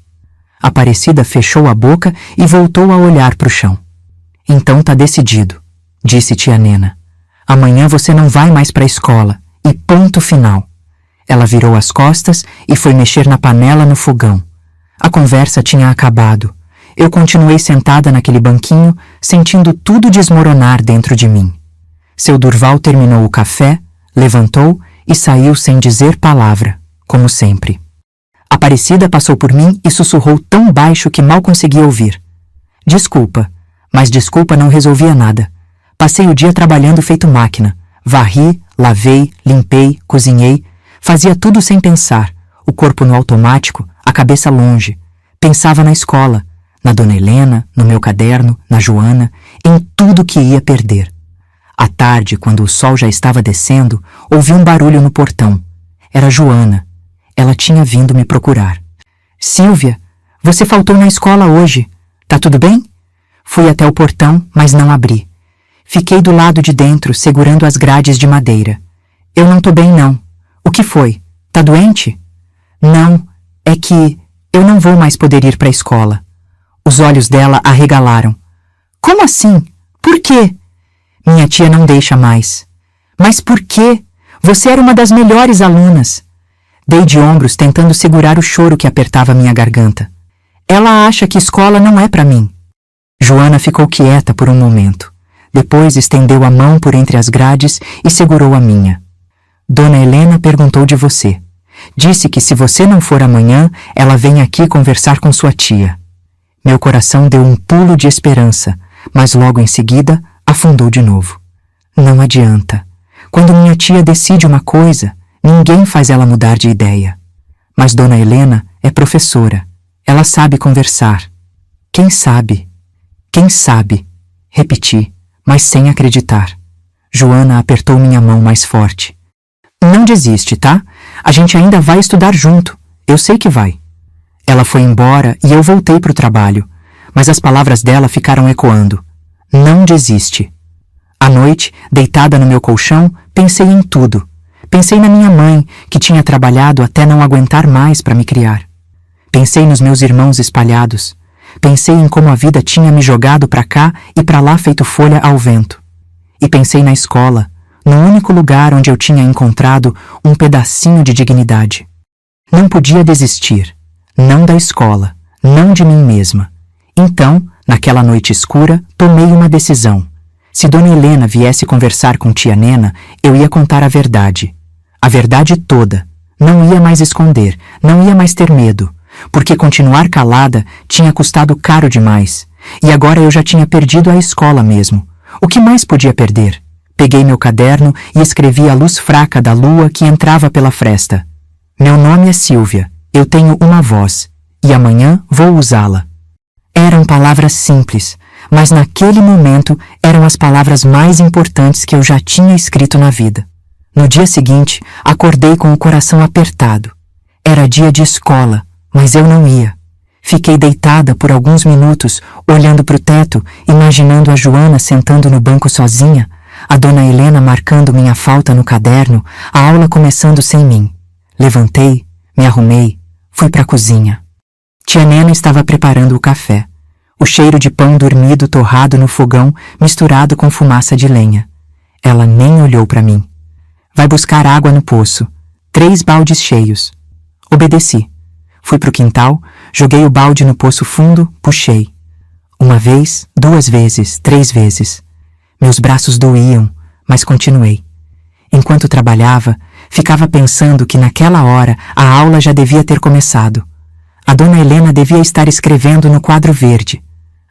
Aparecida fechou a boca e voltou a olhar para o chão. Então tá decidido, disse tia Nena. Amanhã você não vai mais para a escola, e ponto final. Ela virou as costas e foi mexer na panela no fogão. A conversa tinha acabado. Eu continuei sentada naquele banquinho, sentindo tudo desmoronar dentro de mim. Seu Durval terminou o café, levantou e saiu sem dizer palavra, como sempre. Aparecida passou por mim e sussurrou tão baixo que mal consegui ouvir. Desculpa, mas desculpa não resolvia nada. Passei o dia trabalhando feito máquina. Varri, lavei, limpei, cozinhei. Fazia tudo sem pensar, o corpo no automático, a cabeça longe. Pensava na escola, na Dona Helena, no meu caderno, na Joana, em tudo que ia perder. À tarde, quando o sol já estava descendo, ouvi um barulho no portão. Era Joana. Ela tinha vindo me procurar. Silvia, você faltou na escola hoje. Tá tudo bem? Fui até o portão, mas não abri. Fiquei do lado de dentro, segurando as grades de madeira. Eu não tô bem, não. O que foi? Tá doente? Não, é que eu não vou mais poder ir para a escola. Os olhos dela arregalaram. Como assim? Por quê? Minha tia não deixa mais. Mas por quê? Você era uma das melhores alunas. Dei de ombros tentando segurar o choro que apertava minha garganta. Ela acha que escola não é para mim. Joana ficou quieta por um momento. Depois estendeu a mão por entre as grades e segurou a minha. Dona Helena perguntou de você. Disse que se você não for amanhã, ela vem aqui conversar com sua tia. Meu coração deu um pulo de esperança, mas logo em seguida afundou de novo. Não adianta. Quando minha tia decide uma coisa, ninguém faz ela mudar de ideia. Mas Dona Helena é professora. Ela sabe conversar. Quem sabe? Quem sabe? Repeti, mas sem acreditar. Joana apertou minha mão mais forte. Não desiste, tá? A gente ainda vai estudar junto. Eu sei que vai. Ela foi embora e eu voltei para o trabalho, mas as palavras dela ficaram ecoando. Não desiste. À noite, deitada no meu colchão, pensei em tudo. Pensei na minha mãe, que tinha trabalhado até não aguentar mais para me criar. Pensei nos meus irmãos espalhados. Pensei em como a vida tinha me jogado para cá e para lá feito folha ao vento. E pensei na escola, no único lugar onde eu tinha encontrado um pedacinho de dignidade. Não podia desistir. Não da escola, não de mim mesma. Então, naquela noite escura, tomei uma decisão. Se Dona Helena viesse conversar com tia Nena, eu ia contar a verdade. A verdade toda. Não ia mais esconder, não ia mais ter medo, porque continuar calada tinha custado caro demais. E agora eu já tinha perdido a escola mesmo. O que mais podia perder? Peguei meu caderno e escrevi a luz fraca da lua que entrava pela fresta. Meu nome é Silvia. Eu tenho uma voz, e amanhã vou usá-la. Eram palavras simples, mas naquele momento eram as palavras mais importantes que eu já tinha escrito na vida. No dia seguinte, acordei com o coração apertado. Era dia de escola, mas eu não ia. Fiquei deitada por alguns minutos, olhando para o teto, imaginando a Joana sentando no banco sozinha, a Dona Helena marcando minha falta no caderno, a aula começando sem mim. Levantei, me arrumei, fui para a cozinha. Tia Nena estava preparando o café. O cheiro de pão dormido torrado no fogão, misturado com fumaça de lenha. Ela nem olhou para mim. Vai buscar água no poço. 3 baldes cheios. Obedeci. Fui pro quintal, joguei o balde no poço fundo, puxei. 1 vez, 2 vezes, 3 vezes. Meus braços doíam, mas continuei. Enquanto trabalhava, ficava pensando que naquela hora a aula já devia ter começado. A Dona Helena devia estar escrevendo no quadro verde.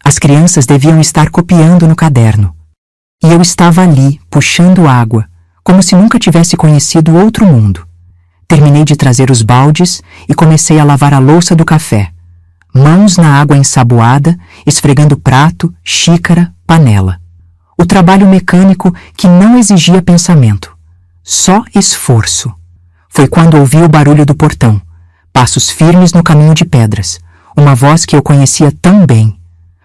As crianças deviam estar copiando no caderno. E eu estava ali, puxando água, como se nunca tivesse conhecido outro mundo. Terminei de trazer os baldes e comecei a lavar a louça do café. Mãos na água ensaboada, esfregando prato, xícara, panela. O trabalho mecânico que não exigia pensamento. Só esforço. Foi quando ouvi o barulho do portão. Passos firmes no caminho de pedras. Uma voz que eu conhecia tão bem.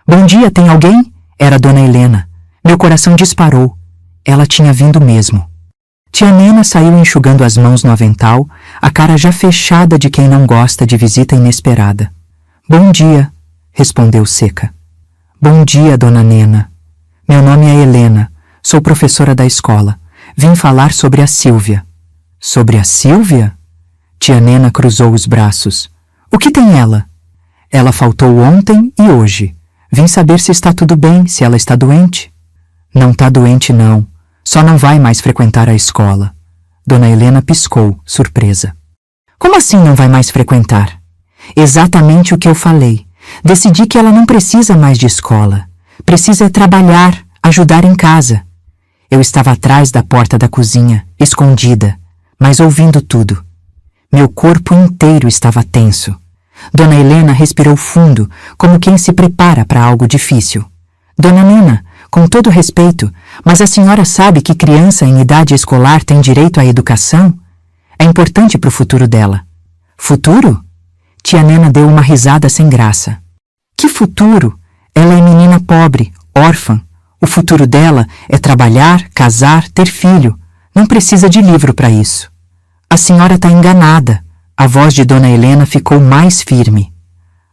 Bom dia, tem alguém? Era Dona Helena. Meu coração disparou. Ela tinha vindo mesmo. Tia Nena saiu enxugando as mãos no avental, a cara já fechada de quem não gosta de visita inesperada. Bom dia, respondeu seca. Bom dia, Dona Nena. Meu nome é Helena, sou professora da escola. Vim falar sobre a Sílvia. Sobre a Sílvia? Tia Nena cruzou os braços. O que tem ela? Ela faltou ontem e hoje. Vim saber se está tudo bem, se ela está doente. Não está doente, não. Só não vai mais frequentar a escola. Dona Helena piscou, surpresa. Como assim não vai mais frequentar? Exatamente o que eu falei. Decidi que ela não precisa mais de escola. Precisa trabalhar, ajudar em casa. Eu estava atrás da porta da cozinha, escondida, mas ouvindo tudo. Meu corpo inteiro estava tenso. Dona Helena respirou fundo, como quem se prepara para algo difícil. Dona Nena, com todo respeito, mas a senhora sabe que criança em idade escolar tem direito à educação? É importante para o futuro dela. Futuro? Tia Nena deu uma risada sem graça. Que futuro? Ela é menina pobre, órfã. O futuro dela é trabalhar, casar, ter filho. Não precisa de livro para isso. A senhora está enganada. A voz de Dona Helena ficou mais firme.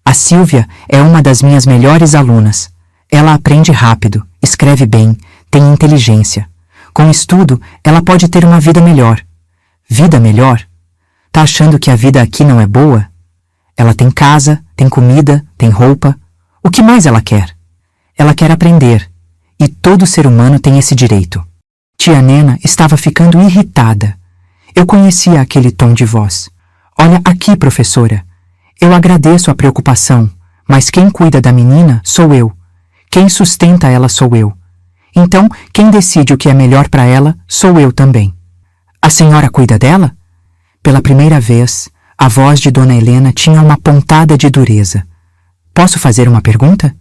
A Sílvia é uma das minhas melhores alunas. Ela aprende rápido, escreve bem, tem inteligência. Com estudo, ela pode ter uma vida melhor. Vida melhor? Tá achando que a vida aqui não é boa? Ela tem casa, tem comida, tem roupa. O que mais ela quer? Ela quer aprender. E todo ser humano tem esse direito. Tia Nena estava ficando irritada. Eu conhecia aquele tom de voz. Olha aqui, professora. Eu agradeço a preocupação, mas quem cuida da menina sou eu. Quem sustenta ela sou eu. Então, quem decide o que é melhor para ela sou eu também. A senhora cuida dela? Pela primeira vez, a voz de Dona Helena tinha uma pontada de dureza. Posso fazer uma pergunta?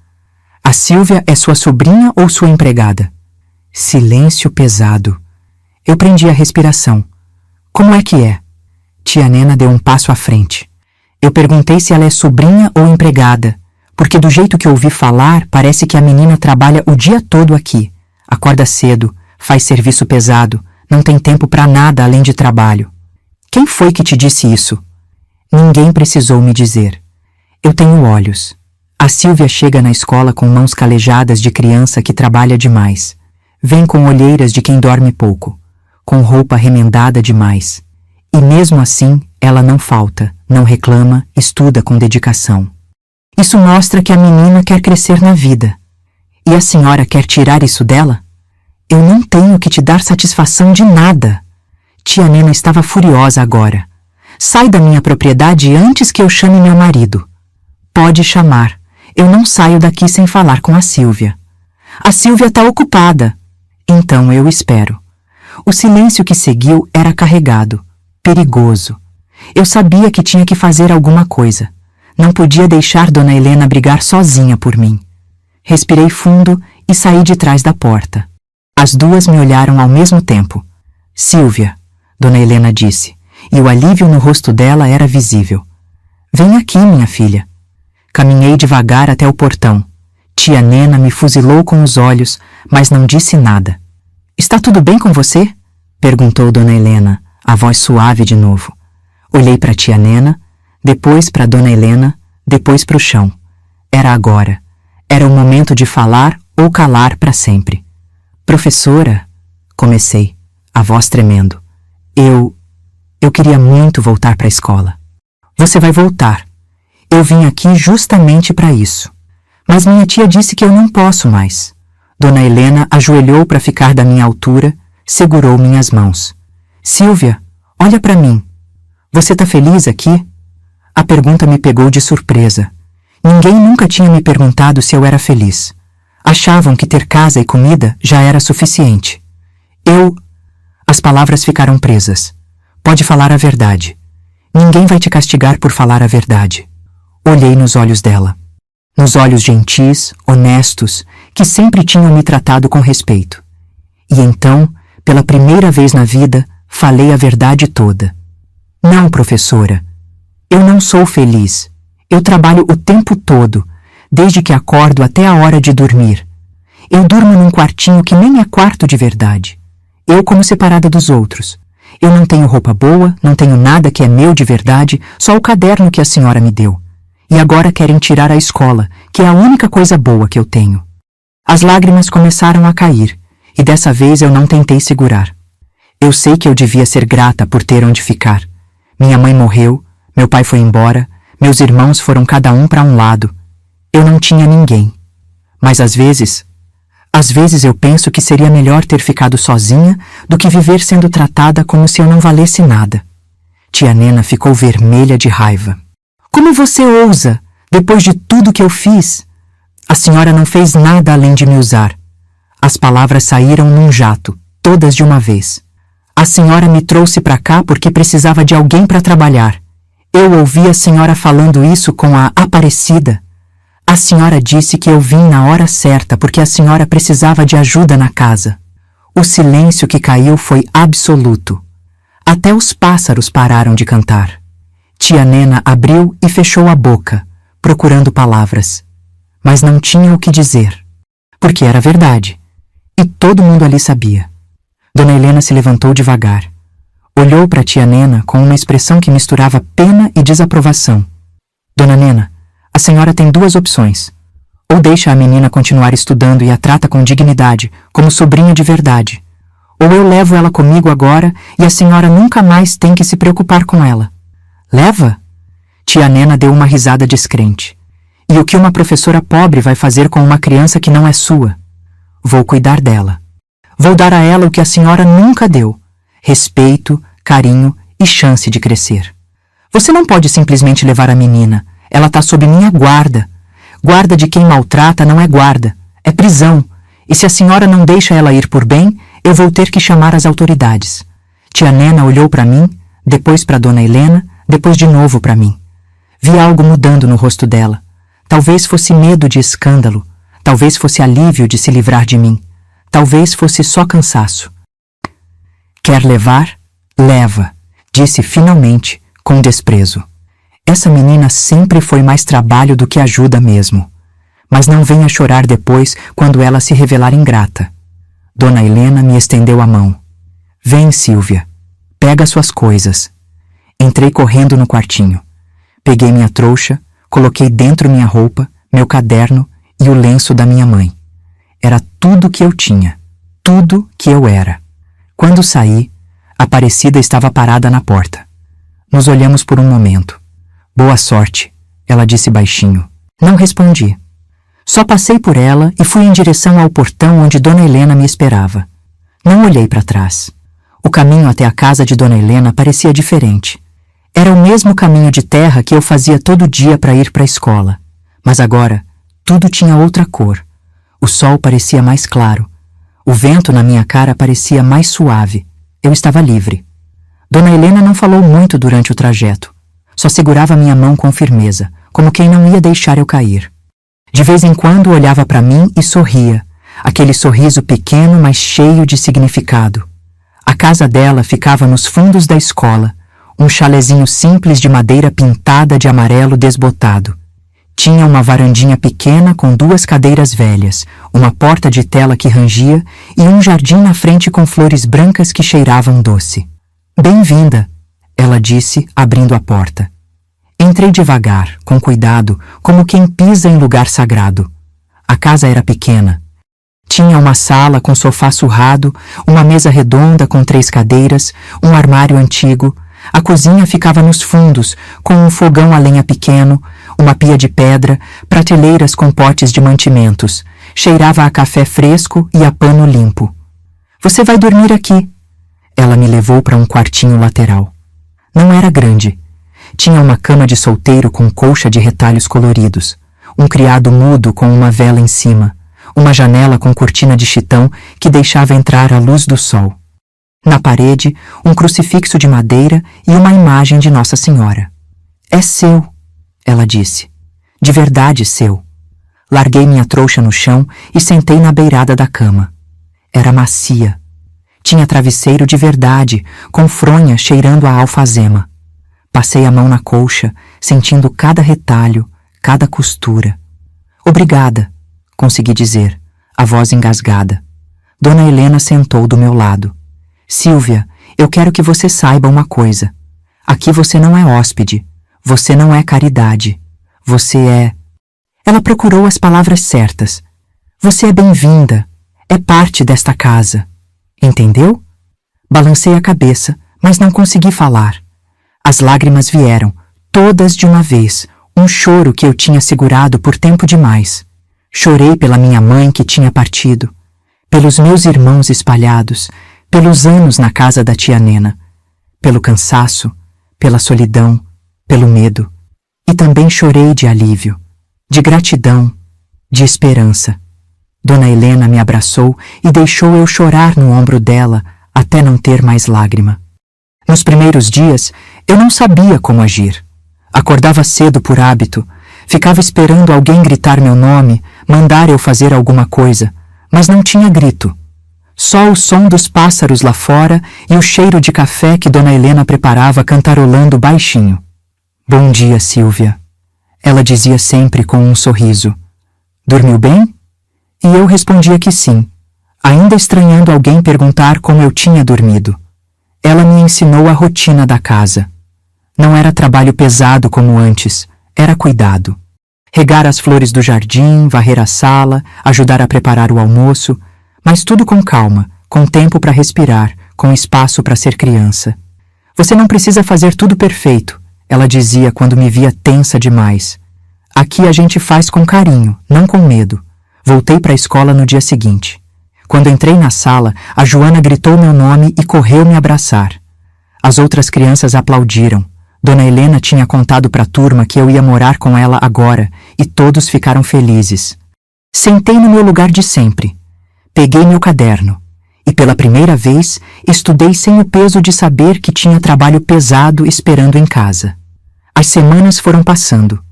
A Sílvia é sua sobrinha ou sua empregada? Silêncio pesado. Eu prendi a respiração. Como é que é? Tia Nena deu um passo à frente. Eu perguntei se ela é sobrinha ou empregada, porque do jeito que ouvi falar, parece que a menina trabalha o dia todo aqui. Acorda cedo, faz serviço pesado, não tem tempo para nada além de trabalho. Quem foi que te disse isso? Ninguém precisou me dizer. Eu tenho olhos. A Sílvia chega na escola com mãos calejadas de criança que trabalha demais. Vem com olheiras de quem dorme pouco, com roupa remendada demais. E mesmo assim, ela não falta, não reclama, estuda com dedicação. Isso mostra que a menina quer crescer na vida. E a senhora quer tirar isso dela? Eu não tenho que te dar satisfação de nada. Tia Nena estava furiosa agora. Sai da minha propriedade antes que eu chame meu marido. Pode chamar. Eu não saio daqui sem falar com a Sílvia. A Sílvia está ocupada. Então eu espero. O silêncio que seguiu era carregado, perigoso. Eu sabia que tinha que fazer alguma coisa. Não podia deixar Dona Helena brigar sozinha por mim. Respirei fundo e saí de trás da porta. As duas me olharam ao mesmo tempo. Sílvia, Dona Helena disse, e o alívio no rosto dela era visível. Vem aqui, minha filha. Caminhei devagar até o portão. Tia Nena me fuzilou com os olhos, mas não disse nada. Está tudo bem com você? Perguntou Dona Helena, a voz suave de novo. Olhei para tia Nena, depois para Dona Helena, depois para o chão. Era agora. Era o momento de falar ou calar para sempre. Professora, comecei, a voz tremendo. Eu queria muito voltar para a escola. Você vai voltar. Eu vim aqui justamente para isso. Mas minha tia disse que eu não posso mais. Dona Helena ajoelhou para ficar da minha altura, segurou minhas mãos. Sílvia, olha para mim. Você tá feliz aqui? A pergunta me pegou de surpresa. Ninguém nunca tinha me perguntado se eu era feliz. Achavam que ter casa e comida já era suficiente. As palavras ficaram presas. Pode falar a verdade. Ninguém vai te castigar por falar a verdade. Olhei nos olhos dela. Nos olhos gentis, honestos, que sempre tinham me tratado com respeito. E então, pela primeira vez na vida, falei a verdade toda. Não, professora. Eu não sou feliz. Eu trabalho o tempo todo, desde que acordo até a hora de dormir. Eu durmo num quartinho que nem é quarto de verdade. Eu como separada dos outros. Eu não tenho roupa boa, não tenho nada que é meu de verdade, só o caderno que a senhora me deu. E agora querem tirar a escola, que é a única coisa boa que eu tenho. As lágrimas começaram a cair, e dessa vez eu não tentei segurar. Eu sei que eu devia ser grata por ter onde ficar. Minha mãe morreu, meu pai foi embora, meus irmãos foram cada um para um lado. Eu não tinha ninguém. Mas às vezes eu penso que seria melhor ter ficado sozinha do que viver sendo tratada como se eu não valesse nada. Tia Nena ficou vermelha de raiva. Como você ousa, depois de tudo que eu fiz? A senhora não fez nada além de me usar. As palavras saíram num jato, todas de uma vez. A senhora me trouxe para cá porque precisava de alguém para trabalhar. Eu ouvi a senhora falando isso com a Aparecida. A senhora disse que eu vim na hora certa porque a senhora precisava de ajuda na casa. O silêncio que caiu foi absoluto. Até os pássaros pararam de cantar. Tia Nena abriu e fechou a boca, procurando palavras. Mas não tinha o que dizer. Porque era verdade. E todo mundo ali sabia. Dona Helena se levantou devagar. Olhou para tia Nena com uma expressão que misturava pena e desaprovação. Dona Nena, a senhora tem duas opções. Ou deixa a menina continuar estudando e a trata com dignidade, como sobrinha de verdade. Ou eu levo ela comigo agora e a senhora nunca mais tem que se preocupar com ela. Leva? Tia Nena deu uma risada descrente. E o que uma professora pobre vai fazer com uma criança que não é sua? Vou cuidar dela. Vou dar a ela o que a senhora nunca deu: respeito, carinho e chance de crescer. Você não pode simplesmente levar a menina. Ela está sob minha guarda. Guarda de quem maltrata não é guarda, é prisão. E se a senhora não deixa ela ir por bem, eu vou ter que chamar as autoridades. Tia Nena olhou para mim, depois para Dona Helena, depois de novo para mim. Vi algo mudando no rosto dela. Talvez fosse medo de escândalo. Talvez fosse alívio de se livrar de mim. Talvez fosse só cansaço. Quer levar? Leva, disse finalmente, com desprezo. Essa menina sempre foi mais trabalho do que ajuda mesmo. Mas não venha chorar depois quando ela se revelar ingrata. Dona Helena me estendeu a mão. Vem, Silvia. Pega suas coisas. Entrei correndo no quartinho. Peguei minha trouxa, coloquei dentro minha roupa, meu caderno e o lenço da minha mãe. Era tudo que eu tinha, tudo que eu era. Quando saí, Aparecida estava parada na porta. Nos olhamos por um momento. Boa sorte, ela disse baixinho. Não respondi. Só passei por ela e fui em direção ao portão onde Dona Helena me esperava. Não olhei para trás. O caminho até a casa de Dona Helena parecia diferente. Era o mesmo caminho de terra que eu fazia todo dia para ir para a escola. Mas agora, tudo tinha outra cor. O sol parecia mais claro. O vento na minha cara parecia mais suave. Eu estava livre. Dona Helena não falou muito durante o trajeto. Só segurava minha mão com firmeza, como quem não ia deixar eu cair. De vez em quando olhava para mim e sorria, aquele sorriso pequeno, mas cheio de significado. A casa dela ficava nos fundos da escola, um chalezinho simples de madeira pintada de amarelo desbotado. Tinha uma varandinha pequena com duas cadeiras velhas, uma porta de tela que rangia e um jardim na frente com flores brancas que cheiravam doce. Bem-vinda, ela disse, abrindo a porta. Entrei devagar, com cuidado, como quem pisa em lugar sagrado. A casa era pequena. Tinha uma sala com sofá surrado, uma mesa redonda com 3 cadeiras, um armário antigo. A cozinha ficava nos fundos, com um fogão a lenha pequeno, uma pia de pedra, prateleiras com potes de mantimentos. Cheirava a café fresco e a pano limpo. Você vai dormir aqui. Ela me levou para um quartinho lateral. Não era grande. Tinha uma cama de solteiro com colcha de retalhos coloridos, um criado mudo com uma vela em cima, uma janela com cortina de chitão que deixava entrar a luz do sol. Na parede, um crucifixo de madeira e uma imagem de Nossa Senhora. É seu, ela disse. De verdade seu. Larguei minha trouxa no chão e sentei na beirada da cama. Era macia. Tinha travesseiro de verdade, com fronha cheirando a alfazema. Passei a mão na colcha, sentindo cada retalho, cada costura. Obrigada, consegui dizer, a voz engasgada. Dona Helena sentou do meu lado. Silvia, eu quero que você saiba uma coisa. Aqui você não é hóspede. Você não é caridade. Você é... Ela procurou as palavras certas. Você é bem-vinda. É parte desta casa. Entendeu? Balancei a cabeça, mas não consegui falar. As lágrimas vieram, todas de uma vez, um choro que eu tinha segurado por tempo demais. Chorei pela minha mãe que tinha partido, pelos meus irmãos espalhados, pelos anos na casa da tia Nena, pelo cansaço, pela solidão, pelo medo. E também chorei de alívio, de gratidão, de esperança. Dona Helena me abraçou e deixou eu chorar no ombro dela até não ter mais lágrima. Nos primeiros dias, eu não sabia como agir. Acordava cedo por hábito, ficava esperando alguém gritar meu nome, mandar eu fazer alguma coisa, mas não tinha grito. Só o som dos pássaros lá fora e o cheiro de café que Dona Helena preparava cantarolando baixinho. Bom dia, Silvia. Ela dizia sempre com um sorriso. Dormiu bem? E eu respondia que sim, ainda estranhando alguém perguntar como eu tinha dormido. Ela me ensinou a rotina da casa. Não era trabalho pesado como antes, era cuidado. Regar as flores do jardim, varrer a sala, ajudar a preparar o almoço, mas tudo com calma, com tempo para respirar, com espaço para ser criança. Você não precisa fazer tudo perfeito, ela dizia quando me via tensa demais. Aqui a gente faz com carinho, não com medo. Voltei para a escola no dia seguinte. Quando entrei na sala, a Joana gritou meu nome e correu me abraçar. As outras crianças aplaudiram. Dona Helena tinha contado para a turma que eu ia morar com ela agora e todos ficaram felizes. Sentei no meu lugar de sempre. Peguei meu caderno e, pela primeira vez, estudei sem o peso de saber que tinha trabalho pesado esperando em casa. As semanas foram passando.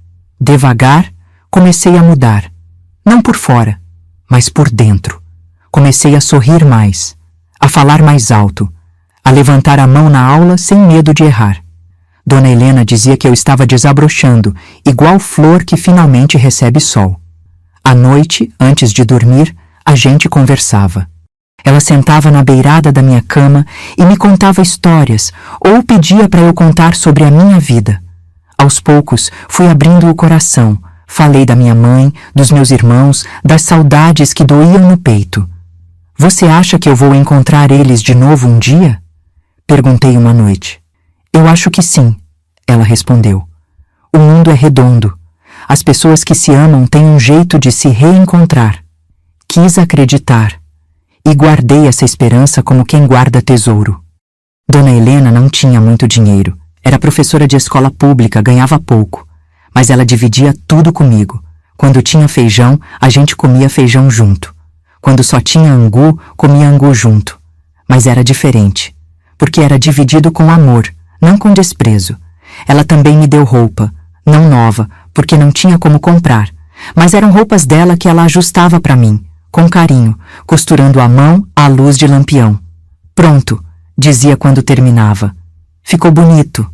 Devagar, comecei a mudar. Não por fora, mas por dentro. Comecei a sorrir mais, a falar mais alto, a levantar a mão na aula sem medo de errar. Dona Helena dizia que eu estava desabrochando, igual flor que finalmente recebe sol. À noite, antes de dormir, a gente conversava. Ela sentava na beirada da minha cama e me contava histórias ou pedia para eu contar sobre a minha vida. Aos poucos, fui abrindo o coração. Falei da minha mãe, dos meus irmãos, das saudades que doíam no peito. Você acha que eu vou encontrar eles de novo um dia? Perguntei uma noite. Eu acho que sim, ela respondeu. O mundo é redondo. As pessoas que se amam têm um jeito de se reencontrar. Quis acreditar e guardei essa esperança como quem guarda tesouro. Dona Helena não tinha muito dinheiro. Era professora de escola pública, ganhava pouco. Mas ela dividia tudo comigo. Quando tinha feijão, a gente comia feijão junto. Quando só tinha angu, comia angu junto. Mas era diferente, porque era dividido com amor, não com desprezo. Ela também me deu roupa, não nova, porque não tinha como comprar, mas eram roupas dela que ela ajustava para mim, com carinho, costurando à mão à luz de lampião. Pronto, dizia quando terminava. Ficou bonito.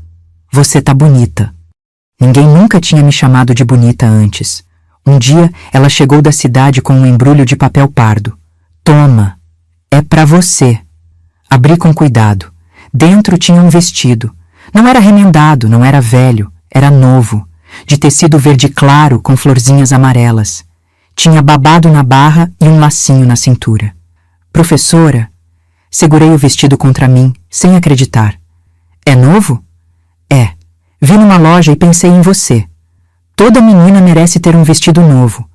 Você tá bonita. Ninguém nunca tinha me chamado de bonita antes. Um dia, ela chegou da cidade com um embrulho de papel pardo. Toma, é pra você. Abri com cuidado. Dentro tinha um vestido. Não era remendado, não era velho, era novo, de tecido verde claro com florzinhas amarelas. Tinha babado na barra e um lacinho na cintura. Professora, segurei o vestido contra mim, sem acreditar. É novo? É. Vi numa loja e pensei em você. Toda menina merece ter um vestido novo.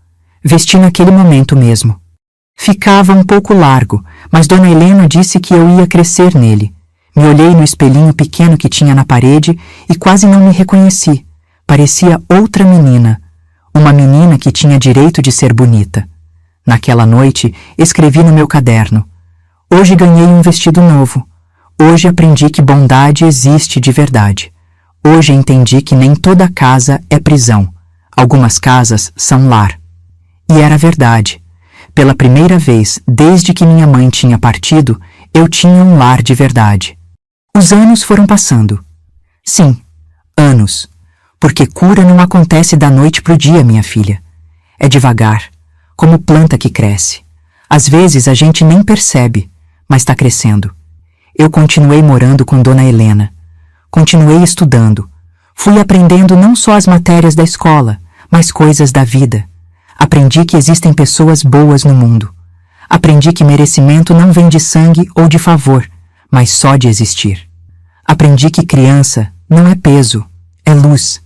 Vesti naquele momento mesmo. Ficava um pouco largo, mas Dona Helena disse que eu ia crescer nele. Me olhei no espelhinho pequeno que tinha na parede e quase não me reconheci. Parecia outra menina. Uma menina que tinha direito de ser bonita. Naquela noite, escrevi no meu caderno. Hoje ganhei um vestido novo. Hoje aprendi que bondade existe de verdade. Hoje entendi que nem toda casa é prisão. Algumas casas são lar. E era verdade. Pela primeira vez, desde que minha mãe tinha partido, eu tinha um lar de verdade. Os anos foram passando. Sim, anos. Porque cura não acontece da noite pro dia, minha filha. É devagar, como planta que cresce. Às vezes a gente nem percebe, mas está crescendo. Eu continuei morando com Dona Helena. Continuei estudando. Fui aprendendo não só as matérias da escola, mas coisas da vida. Aprendi que existem pessoas boas no mundo. Aprendi que merecimento não vem de sangue ou de favor, mas só de existir. Aprendi que criança não é peso, é luz.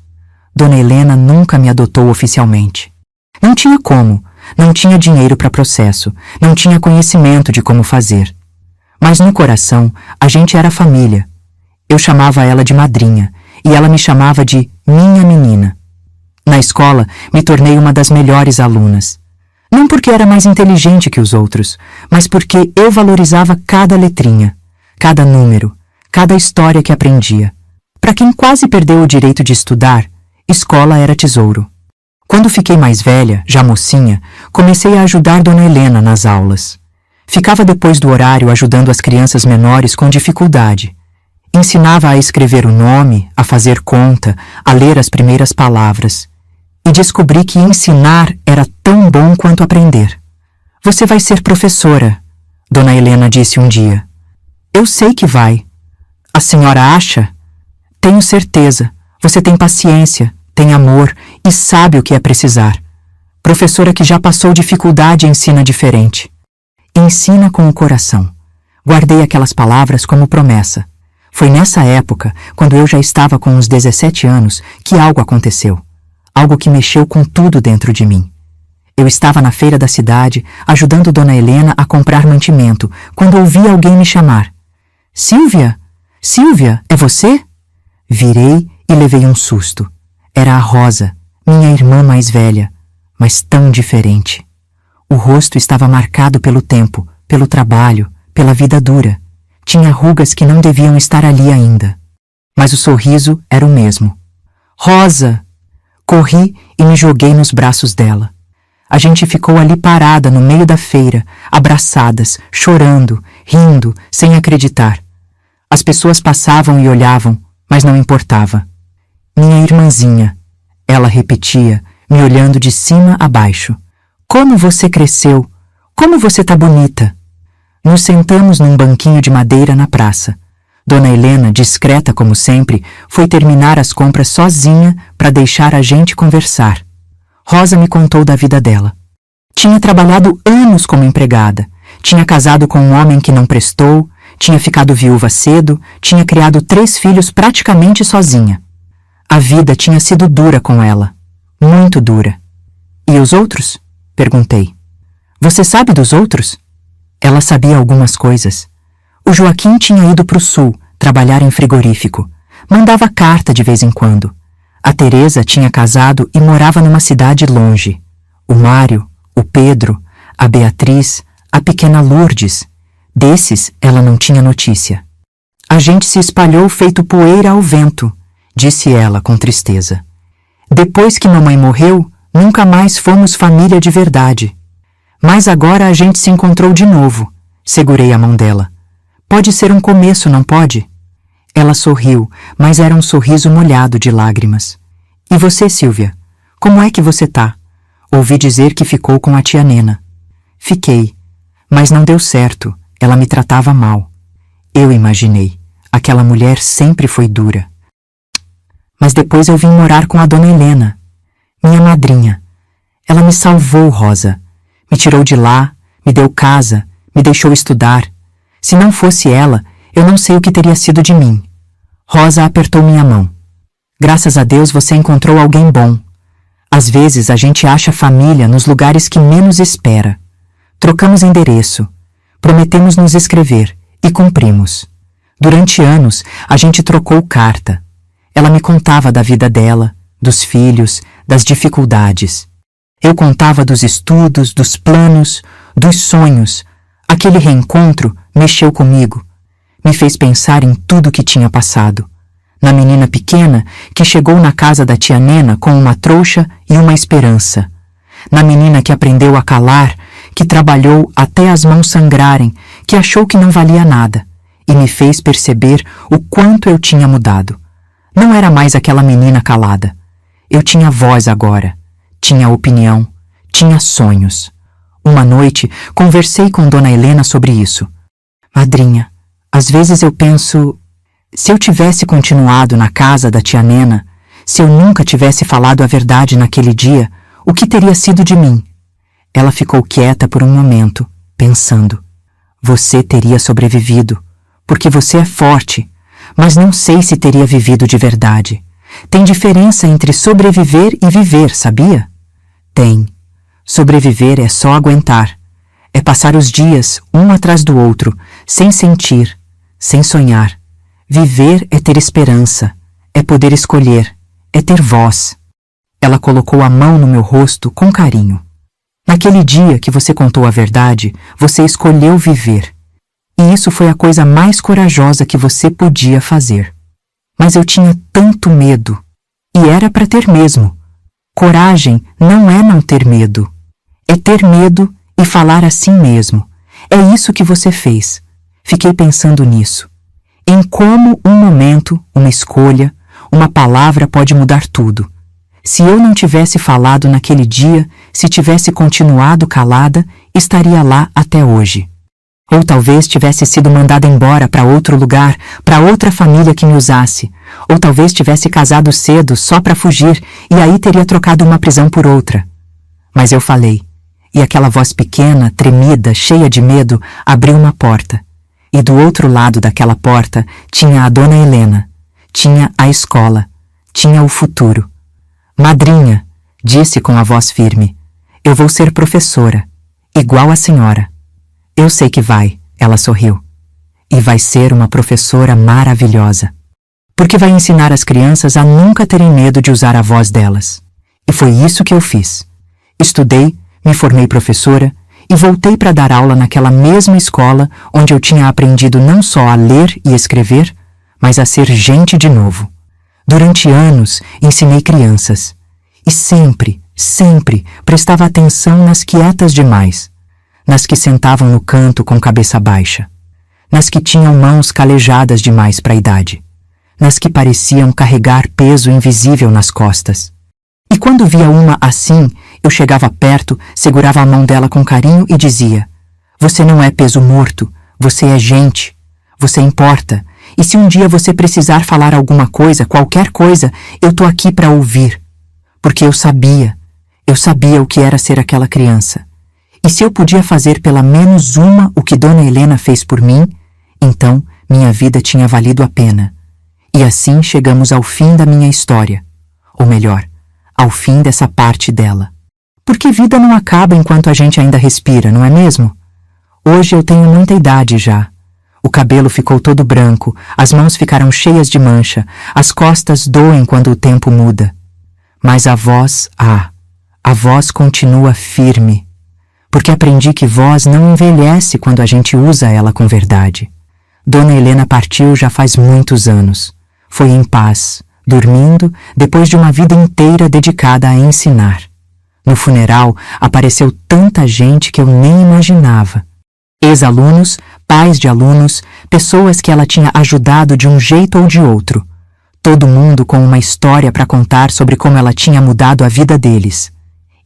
Dona Helena nunca me adotou oficialmente. Não tinha como, não tinha dinheiro para processo, não tinha conhecimento de como fazer. Mas no coração, a gente era família. Eu chamava ela de madrinha, e ela me chamava de minha menina. Na escola, me tornei uma das melhores alunas. Não porque era mais inteligente que os outros, mas porque eu valorizava cada letrinha, cada número, cada história que aprendia. Para quem quase perdeu o direito de estudar, escola era tesouro. Quando fiquei mais velha, já mocinha, comecei a ajudar Dona Helena nas aulas. Ficava depois do horário ajudando as crianças menores com dificuldade. Ensinava a escrever o nome, a fazer conta, a ler as primeiras palavras. E descobri que ensinar era tão bom quanto aprender. Você vai ser professora, Dona Helena disse um dia. Eu sei que vai. A senhora acha? Tenho certeza. Você tem paciência, tem amor e sabe o que é precisar. Professora que já passou dificuldade ensina diferente. Ensina com o coração. Guardei aquelas palavras como promessa. Foi nessa época, quando eu já estava com uns 17 anos, que algo aconteceu. Algo que mexeu com tudo dentro de mim. Eu estava na feira da cidade, ajudando Dona Helena a comprar mantimento, quando ouvi alguém me chamar. Silvia? Silvia, é você? Virei e levei um susto. Era a Rosa, minha irmã mais velha, mas tão diferente. O rosto estava marcado pelo tempo, pelo trabalho, pela vida dura. Tinha rugas que não deviam estar ali ainda. Mas o sorriso era o mesmo. Rosa! Corri e me joguei nos braços dela. A gente ficou ali parada no meio da feira, abraçadas, chorando, rindo, sem acreditar. As pessoas passavam e olhavam, mas não importava. Minha irmãzinha, ela repetia, me olhando de cima a baixo. Como você cresceu! Como você tá bonita! Nos sentamos num banquinho de madeira na praça. Dona Helena, discreta como sempre, foi terminar as compras sozinha para deixar a gente conversar. Rosa me contou da vida dela. Tinha trabalhado anos como empregada, tinha casado com um homem que não prestou, tinha ficado viúva cedo, tinha criado 3 filhos praticamente sozinha. A vida tinha sido dura com ela, muito dura. E os outros? Perguntei. Você sabe dos outros? Ela sabia algumas coisas. O Joaquim tinha ido para o sul, trabalhar em frigorífico. Mandava carta de vez em quando. A Teresa tinha casado e morava numa cidade longe. O Mário, o Pedro, a Beatriz, a pequena Lourdes. Desses, ela não tinha notícia. A gente se espalhou feito poeira ao vento, disse ela com tristeza. Depois que mamãe morreu, nunca mais fomos família de verdade. Mas agora a gente se encontrou de novo. Segurei a mão dela. Pode ser um começo, não pode? Ela sorriu, mas era um sorriso molhado de lágrimas. E você, Silvia? Como é que você tá? Ouvi dizer que ficou com a tia Nena. Fiquei, mas não deu certo. Ela me tratava mal. Eu imaginei. Aquela mulher sempre foi dura. Mas depois eu vim morar com a Dona Helena, minha madrinha. Ela me salvou, Rosa. Me tirou de lá, me deu casa, me deixou estudar. Se não fosse ela, eu não sei o que teria sido de mim. Rosa apertou minha mão. Graças a Deus você encontrou alguém bom. Às vezes a gente acha família nos lugares que menos espera. Trocamos endereço. Prometemos nos escrever e cumprimos. Durante anos, a gente trocou carta. Ela me contava da vida dela, dos filhos, das dificuldades. Eu contava dos estudos, dos planos, dos sonhos. Aquele reencontro mexeu comigo. Me fez pensar em tudo que tinha passado. Na menina pequena que chegou na casa da tia Nena com uma trouxa e uma esperança. Na menina que aprendeu a calar, que trabalhou até as mãos sangrarem, que achou que não valia nada, e me fez perceber o quanto eu tinha mudado. Não era mais aquela menina calada. Eu tinha voz agora, tinha opinião, tinha sonhos. Uma noite, conversei com Dona Helena sobre isso. Madrinha, às vezes eu penso, se eu tivesse continuado na casa da tia Nena, se eu nunca tivesse falado a verdade naquele dia, o que teria sido de mim? Ela ficou quieta por um momento, pensando. Você teria sobrevivido, porque você é forte, mas não sei se teria vivido de verdade. Tem diferença entre sobreviver e viver, sabia? Tem. Sobreviver é só aguentar. É passar os dias, um atrás do outro, sem sentir, sem sonhar. Viver é ter esperança, é poder escolher, é ter voz. Ela colocou a mão no meu rosto com carinho. Naquele dia que você contou a verdade, você escolheu viver. E isso foi a coisa mais corajosa que você podia fazer. Mas eu tinha tanto medo. E era para ter mesmo. Coragem não é não ter medo. É ter medo e falar assim mesmo. É isso que você fez. Fiquei pensando nisso. Em como um momento, uma escolha, uma palavra pode mudar tudo. Se eu não tivesse falado naquele dia, se tivesse continuado calada, estaria lá até hoje. Ou talvez tivesse sido mandada embora para outro lugar, para outra família que me usasse. Ou talvez tivesse casado cedo só para fugir e aí teria trocado uma prisão por outra. Mas eu falei, e aquela voz pequena, tremida, cheia de medo, abriu uma porta. E do outro lado daquela porta tinha a Dona Helena, tinha a escola, tinha o futuro. Madrinha, disse com a voz firme, eu vou ser professora, igual a senhora. Eu sei que vai, ela sorriu. E vai ser uma professora maravilhosa. Porque vai ensinar as crianças a nunca terem medo de usar a voz delas. E foi isso que eu fiz. Estudei, me formei professora e voltei para dar aula naquela mesma escola onde eu tinha aprendido não só a ler e escrever, mas a ser gente de novo. Durante anos, ensinei crianças. E sempre prestava atenção nas quietas demais. Nas que sentavam no canto com cabeça baixa, nas que tinham mãos calejadas demais para a idade, nas que pareciam carregar peso invisível nas costas. E quando via uma assim, eu chegava perto, segurava a mão dela com carinho e dizia, você não é peso morto, você é gente, você importa, e se um dia você precisar falar alguma coisa, qualquer coisa, eu tô aqui para ouvir. Porque eu sabia o que era ser aquela criança. E se eu podia fazer pela menos uma o que Dona Helena fez por mim, então minha vida tinha valido a pena. E assim chegamos ao fim da minha história. Ou melhor, ao fim dessa parte dela. Porque vida não acaba enquanto a gente ainda respira, não é mesmo? Hoje eu tenho muita idade já. O cabelo ficou todo branco, as mãos ficaram cheias de mancha, as costas doem quando o tempo muda. Mas a voz continua firme. Porque aprendi que voz não envelhece quando a gente usa ela com verdade. Dona Helena partiu já faz muitos anos. Foi em paz, dormindo, depois de uma vida inteira dedicada a ensinar. No funeral, apareceu tanta gente que eu nem imaginava. Ex-alunos, pais de alunos, pessoas que ela tinha ajudado de um jeito ou de outro. Todo mundo com uma história para contar sobre como ela tinha mudado a vida deles.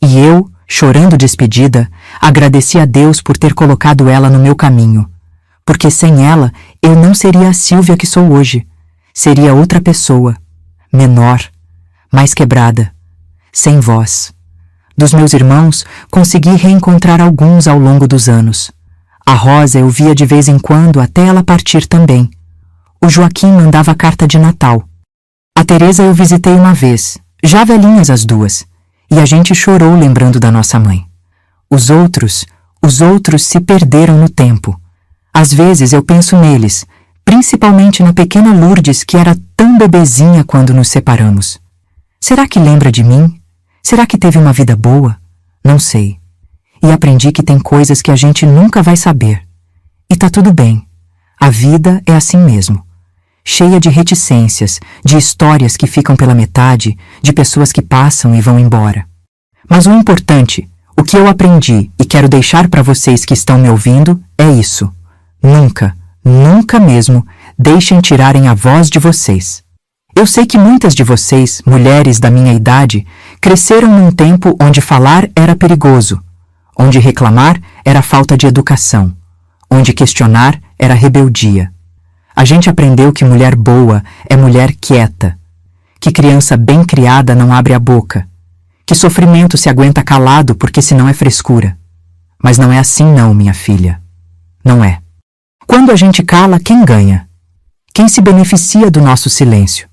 E eu, chorando despedida, agradeci a Deus por ter colocado ela no meu caminho. Porque sem ela, eu não seria a Sílvia que sou hoje. Seria outra pessoa, menor, mais quebrada, sem voz. Dos meus irmãos, consegui reencontrar alguns ao longo dos anos. A Rosa eu via de vez em quando até ela partir também. O Joaquim mandava carta de Natal. A Teresa eu visitei uma vez, já velhinhas as duas. E a gente chorou lembrando da nossa mãe. Os outros se perderam no tempo. Às vezes eu penso neles, principalmente na pequena Lourdes que era tão bebezinha quando nos separamos. Será que lembra de mim? Será que teve uma vida boa? Não sei. E aprendi que tem coisas que a gente nunca vai saber. E tá tudo bem. A vida é assim mesmo. Cheia de reticências, de histórias que ficam pela metade, de pessoas que passam e vão embora. Mas o importante, o que eu aprendi e quero deixar para vocês que estão me ouvindo, é isso. Nunca mesmo, deixem tirarem a voz de vocês. Eu sei que muitas de vocês, mulheres da minha idade, cresceram num tempo onde falar era perigoso, onde reclamar era falta de educação, onde questionar era rebeldia. A gente aprendeu que mulher boa é mulher quieta, que criança bem criada não abre a boca, que sofrimento se aguenta calado porque senão é frescura. Mas não é assim não, minha filha. Não é. Quando a gente cala, quem ganha? Quem se beneficia do nosso silêncio?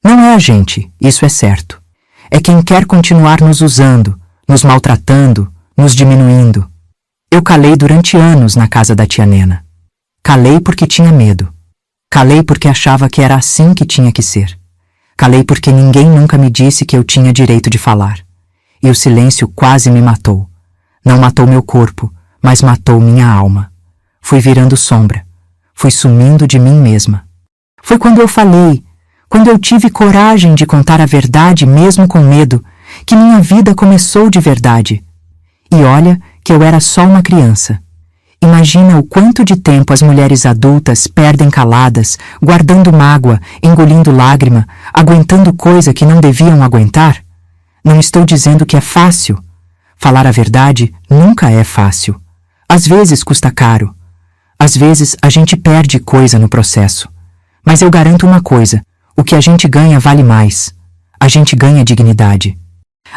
Não é a gente, isso é certo. É quem quer continuar nos usando, nos maltratando, nos diminuindo. Eu calei durante anos na casa da tia Nena. Calei porque tinha medo. Calei porque achava que era assim que tinha que ser. Calei porque ninguém nunca me disse que eu tinha direito de falar. E o silêncio quase me matou. Não matou meu corpo, mas matou minha alma. Fui virando sombra. Fui sumindo de mim mesma. Foi quando eu falei, quando eu tive coragem de contar a verdade mesmo com medo, que minha vida começou de verdade. E olha que eu era só uma criança. Imagina o quanto de tempo as mulheres adultas perdem caladas, guardando mágoa, engolindo lágrima, aguentando coisa que não deviam aguentar. Não estou dizendo que é fácil. Falar a verdade nunca é fácil. Às vezes custa caro. Às vezes a gente perde coisa no processo. Mas eu garanto uma coisa, o que a gente ganha vale mais. A gente ganha dignidade.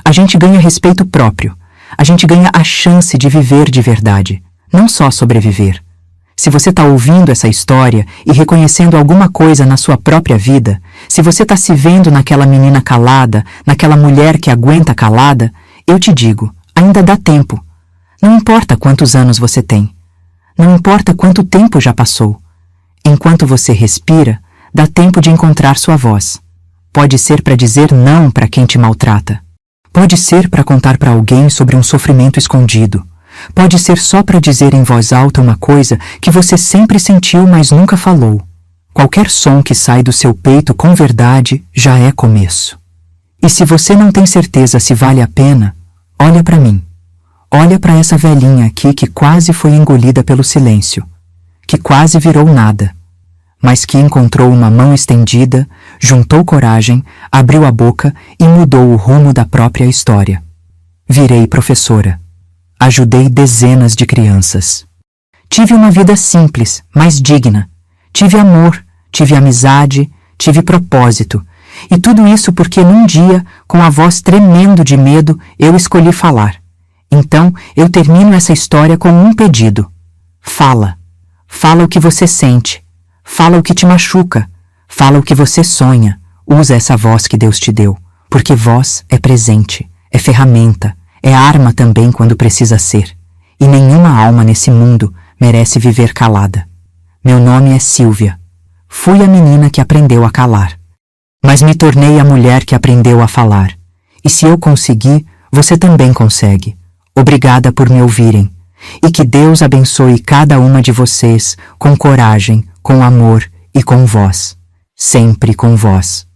A gente ganha respeito próprio. A gente ganha a chance de viver de verdade, não só sobreviver. Se você está ouvindo essa história e reconhecendo alguma coisa na sua própria vida, se você está se vendo naquela menina calada, naquela mulher que aguenta calada, eu te digo, ainda dá tempo. Não importa quantos anos você tem. Não importa quanto tempo já passou. Enquanto você respira, dá tempo de encontrar sua voz. Pode ser para dizer não para quem te maltrata. Pode ser para contar para alguém sobre um sofrimento escondido. Pode ser só para dizer em voz alta uma coisa que você sempre sentiu, mas nunca falou. Qualquer som que sai do seu peito com verdade já é começo. E se você não tem certeza se vale a pena, olha para mim. Olha para essa velhinha aqui que quase foi engolida pelo silêncio, que quase virou nada, mas que encontrou uma mão estendida, juntou coragem, abriu a boca e mudou o rumo da própria história. Virei professora. Ajudei dezenas de crianças. Tive uma vida simples, mas digna. Tive amor, tive amizade, tive propósito. E tudo isso porque num dia, com a voz tremendo de medo, eu escolhi falar. Então, eu termino essa história com um pedido. Fala. Fala o que você sente. Fala o que te machuca. Fala o que você sonha. Usa essa voz que Deus te deu. Porque voz é presente, é ferramenta, é arma também quando precisa ser. E nenhuma alma nesse mundo merece viver calada. Meu nome é Silvia. Fui a menina que aprendeu a calar. Mas me tornei a mulher que aprendeu a falar. E se eu consegui, você também consegue. Obrigada por me ouvirem. E que Deus abençoe cada uma de vocês com coragem, com amor e com voz. Sempre com voz.